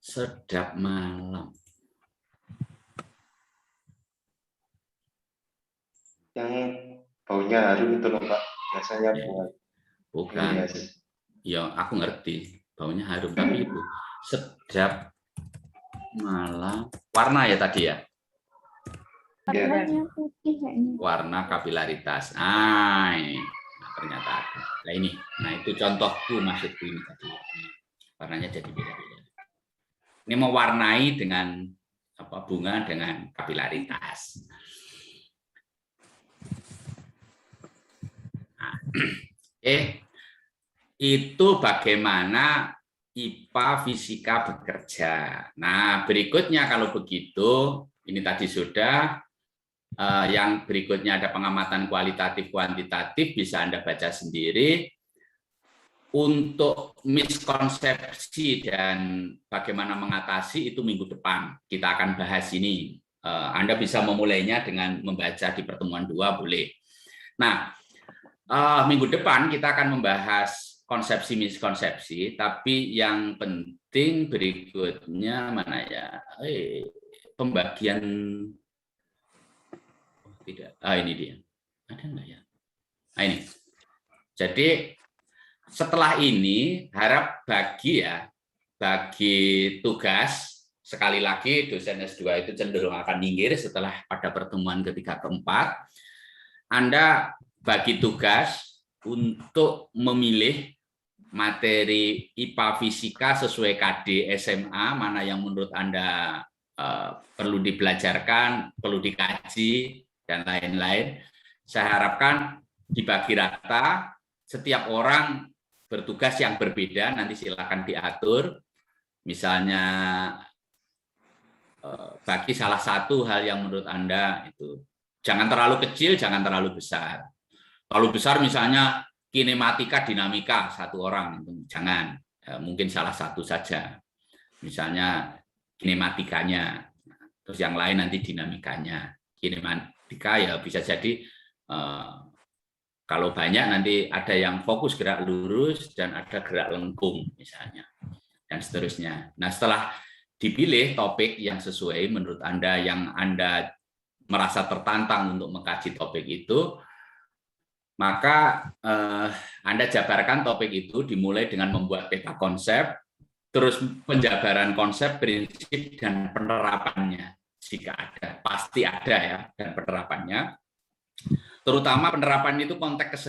Sedap malam. Yang baunya harum itu loh Pak, biasanya bukan. Ya, aku ngerti baunya harum, tapi itu sedap malam. Warna ya tadi ya? Warnanya putih kayaknya. Warna kapilaritas. Nah, ternyata ada. Nah ini, nah itu contohku maksudku ini tadi. Warnanya jadi beda-beda. Ini mewarnai dengan apa bunga dengan kapilaritas. Nah, itu bagaimana IPA fisika bekerja. Nah, berikutnya kalau begitu, ini tadi sudah, yang berikutnya ada pengamatan kualitatif kuantitatif, bisa Anda baca sendiri. Untuk miskonsepsi dan bagaimana mengatasi itu minggu depan kita akan bahas ini. Anda bisa memulainya dengan membaca di pertemuan 2 boleh. Nah, minggu depan kita akan membahas konsepsi miskonsepsi, tapi yang penting berikutnya mana ya? Pembagian tidak. Ini dia. Ada enggak ya? Nah, ini. Jadi setelah ini harap bagi tugas sekali lagi dosen S2 itu cenderung akan minggir setelah pada pertemuan ketiga keempat. Anda bagi tugas untuk memilih materi IPA fisika sesuai KD SMA, mana yang menurut Anda perlu dibelajarkan, perlu dikaji, dan lain-lain. Saya harapkan dibagi rata, setiap orang bertugas yang berbeda, nanti silakan diatur. Misalnya bagi salah satu hal yang menurut Anda itu jangan terlalu kecil, jangan terlalu besar. Terlalu besar misalnya kinematika, dinamika satu orang, itu jangan. Mungkin salah satu saja. Misalnya kinematikanya, terus yang lain nanti dinamikanya. Kinematika ya bisa jadi kalau banyak nanti ada yang fokus gerak lurus dan ada gerak lengkung misalnya, dan seterusnya. Nah, setelah dipilih topik yang sesuai menurut Anda, yang Anda merasa tertantang untuk mengkaji topik itu, maka Anda jabarkan topik itu dimulai dengan membuat peta konsep, terus penjabaran konsep, prinsip, dan penerapannya. Jika ada, pasti ada ya, dan penerapannya. Terutama penerapan itu konteks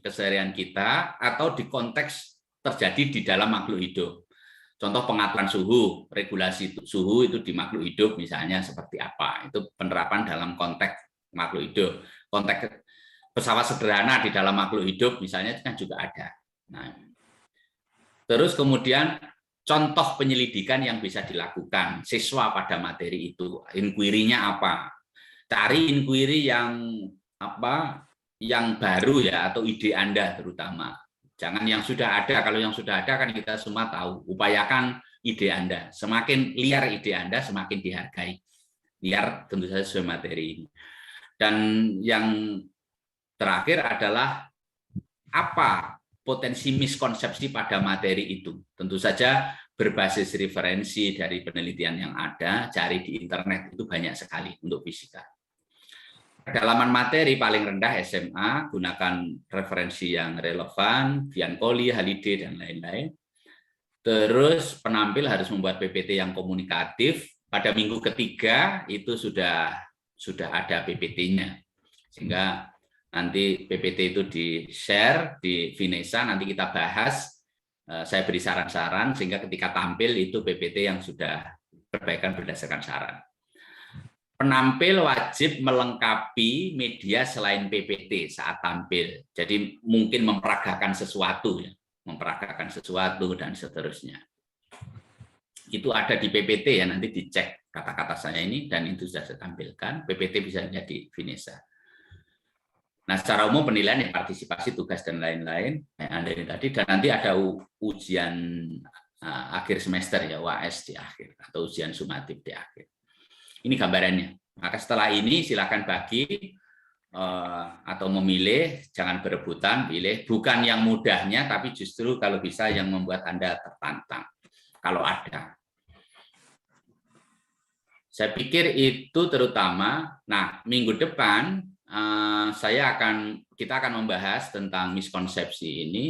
keseharian kita atau di konteks terjadi di dalam makhluk hidup. Contoh pengaturan suhu, regulasi suhu itu di makhluk hidup misalnya seperti apa. Itu penerapan dalam konteks makhluk hidup. Konteks pesawat sederhana di dalam makhluk hidup misalnya kan juga ada. Nah, terus kemudian contoh penyelidikan yang bisa dilakukan siswa pada materi itu, inquiry-nya apa? Cari inquiry yang baru ya, atau ide Anda terutama. Jangan yang sudah ada. Kalau yang sudah ada kan kita semua tahu. Upayakan ide Anda. Semakin liar ide Anda, semakin dihargai. Liar tentu saja sesuai materi ini. Dan yang terakhir adalah apa potensi miskonsepsi pada materi itu. Tentu saja berbasis referensi dari penelitian yang ada, cari di internet itu banyak sekali untuk fisika. Kedalaman materi paling rendah SMA, gunakan referensi yang relevan, Biancoli, Halide, dan lain-lain. Terus penampil harus membuat PPT yang komunikatif. Pada minggu ketiga itu sudah ada PPT-nya. Sehingga nanti PPT itu di-share di Finesa, nanti kita bahas. Saya beri saran-saran sehingga ketika tampil itu PPT yang sudah perbaikan berdasarkan saran. Penampil wajib melengkapi media selain PPT saat tampil. Jadi mungkin memperagakan sesuatu, ya, memperagakan sesuatu dan seterusnya. Itu ada di PPT ya, nanti dicek kata-kata saya ini dan itu sudah saya tampilkan. PPT bisa jadi Finesa. Nah, secara umum penilaian ya, partisipasi, tugas dan lain-lain yang Anda ini tadi, dan nanti ada ujian akhir semester ya, UAS di akhir atau ujian sumatif di akhir. Ini gambarannya. Maka setelah ini silakan bagi atau memilih, jangan berebutan, pilih bukan yang mudahnya, tapi justru kalau bisa yang membuat Anda tertantang. Kalau ada. Saya pikir itu terutama. Nah, minggu depan kita akan membahas tentang miskonsepsi ini.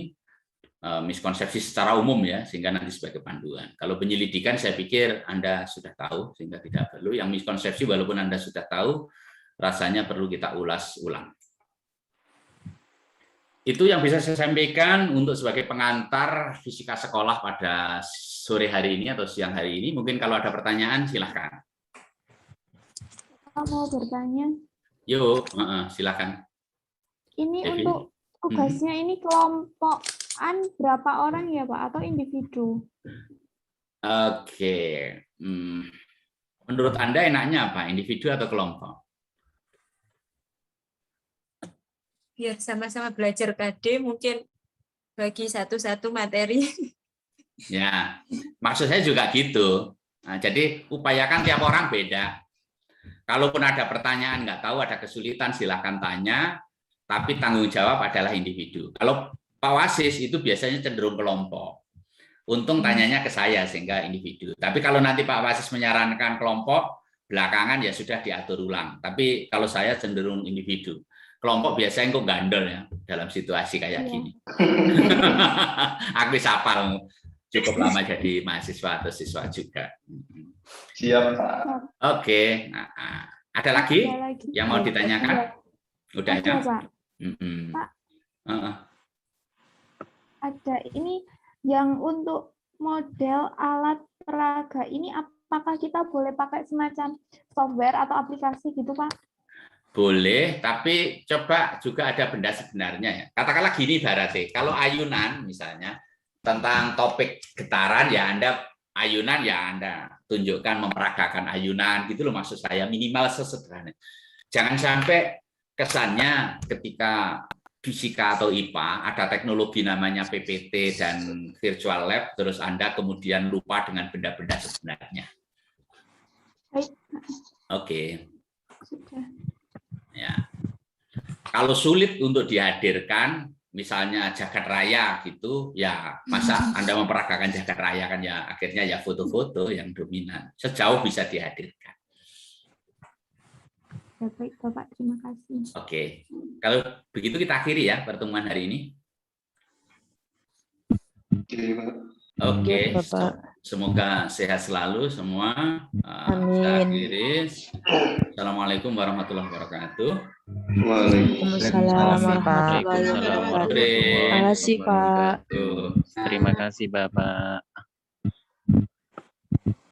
Miskonsepsi secara umum ya, sehingga nanti sebagai panduan. Kalau penyelidikan saya pikir Anda sudah tahu sehingga tidak perlu. Yang miskonsepsi walaupun Anda sudah tahu, rasanya perlu kita ulas ulang. Itu yang bisa saya sampaikan untuk sebagai pengantar fisika sekolah pada sore hari ini atau siang hari ini. Mungkin kalau ada pertanyaan silahkan. Mau bertanya? Yuk, silakan. Ini Devi. untuk tugasnya ini kelompokan berapa orang ya Pak atau individu? Oke. Menurut Anda enaknya apa? Individu atau kelompok? Biar sama-sama belajar KD mungkin bagi satu-satu materi. Ya, maksud saya juga gitu. Nah, jadi upayakan tiap orang beda. Kalaupun ada pertanyaan nggak tahu, ada kesulitan, silahkan tanya. Tapi tanggung jawab adalah individu. Kalau Pak Wasis itu biasanya cenderung kelompok. Untung tanyanya ke saya sehingga individu. Tapi kalau nanti Pak Wasis menyarankan kelompok, belakangan ya sudah diatur ulang. Tapi kalau saya cenderung individu. Kelompok biasanya kok gandol ya dalam situasi kayak gini. Aku sapal. cukup lama jadi mahasiswa atau siswa juga. Siap, Pak. Oke, nah, ada lagi yang mau ditanyakan? Udah Ada, ya? Pak. Pak, ada ini yang untuk model alat peraga ini, apakah kita boleh pakai semacam software atau aplikasi gitu, Pak? Boleh, tapi coba juga ada benda sebenarnya ya. Katakanlah gini Barate, kalau ayunan misalnya tentang topik getaran ya Anda tunjukkan memperagakan ayunan gitu loh, maksud saya minimal sesederhana. Jangan sampai kesannya ketika fisika atau IPA ada teknologi namanya PPT dan virtual lab, terus Anda kemudian lupa dengan benda-benda sebenarnya. Oke. Ya. Kalau sulit untuk dihadirkan, misalnya jagat raya gitu, ya masa Anda memperagakan jagat raya kan ya akhirnya ya foto-foto yang dominan. Sejauh bisa dihadirkan. Ya, baik, Bapak. Terima kasih. Oke. Kalau begitu kita akhiri ya pertemuan hari ini. Oke, semoga sehat selalu semua. Amin. Assalamualaikum warahmatullahi wabarakatuh. Waalaikumsalam warahmatullahi wabarakatuh. Terima kasih, Pak. Terima kasih, Bapak.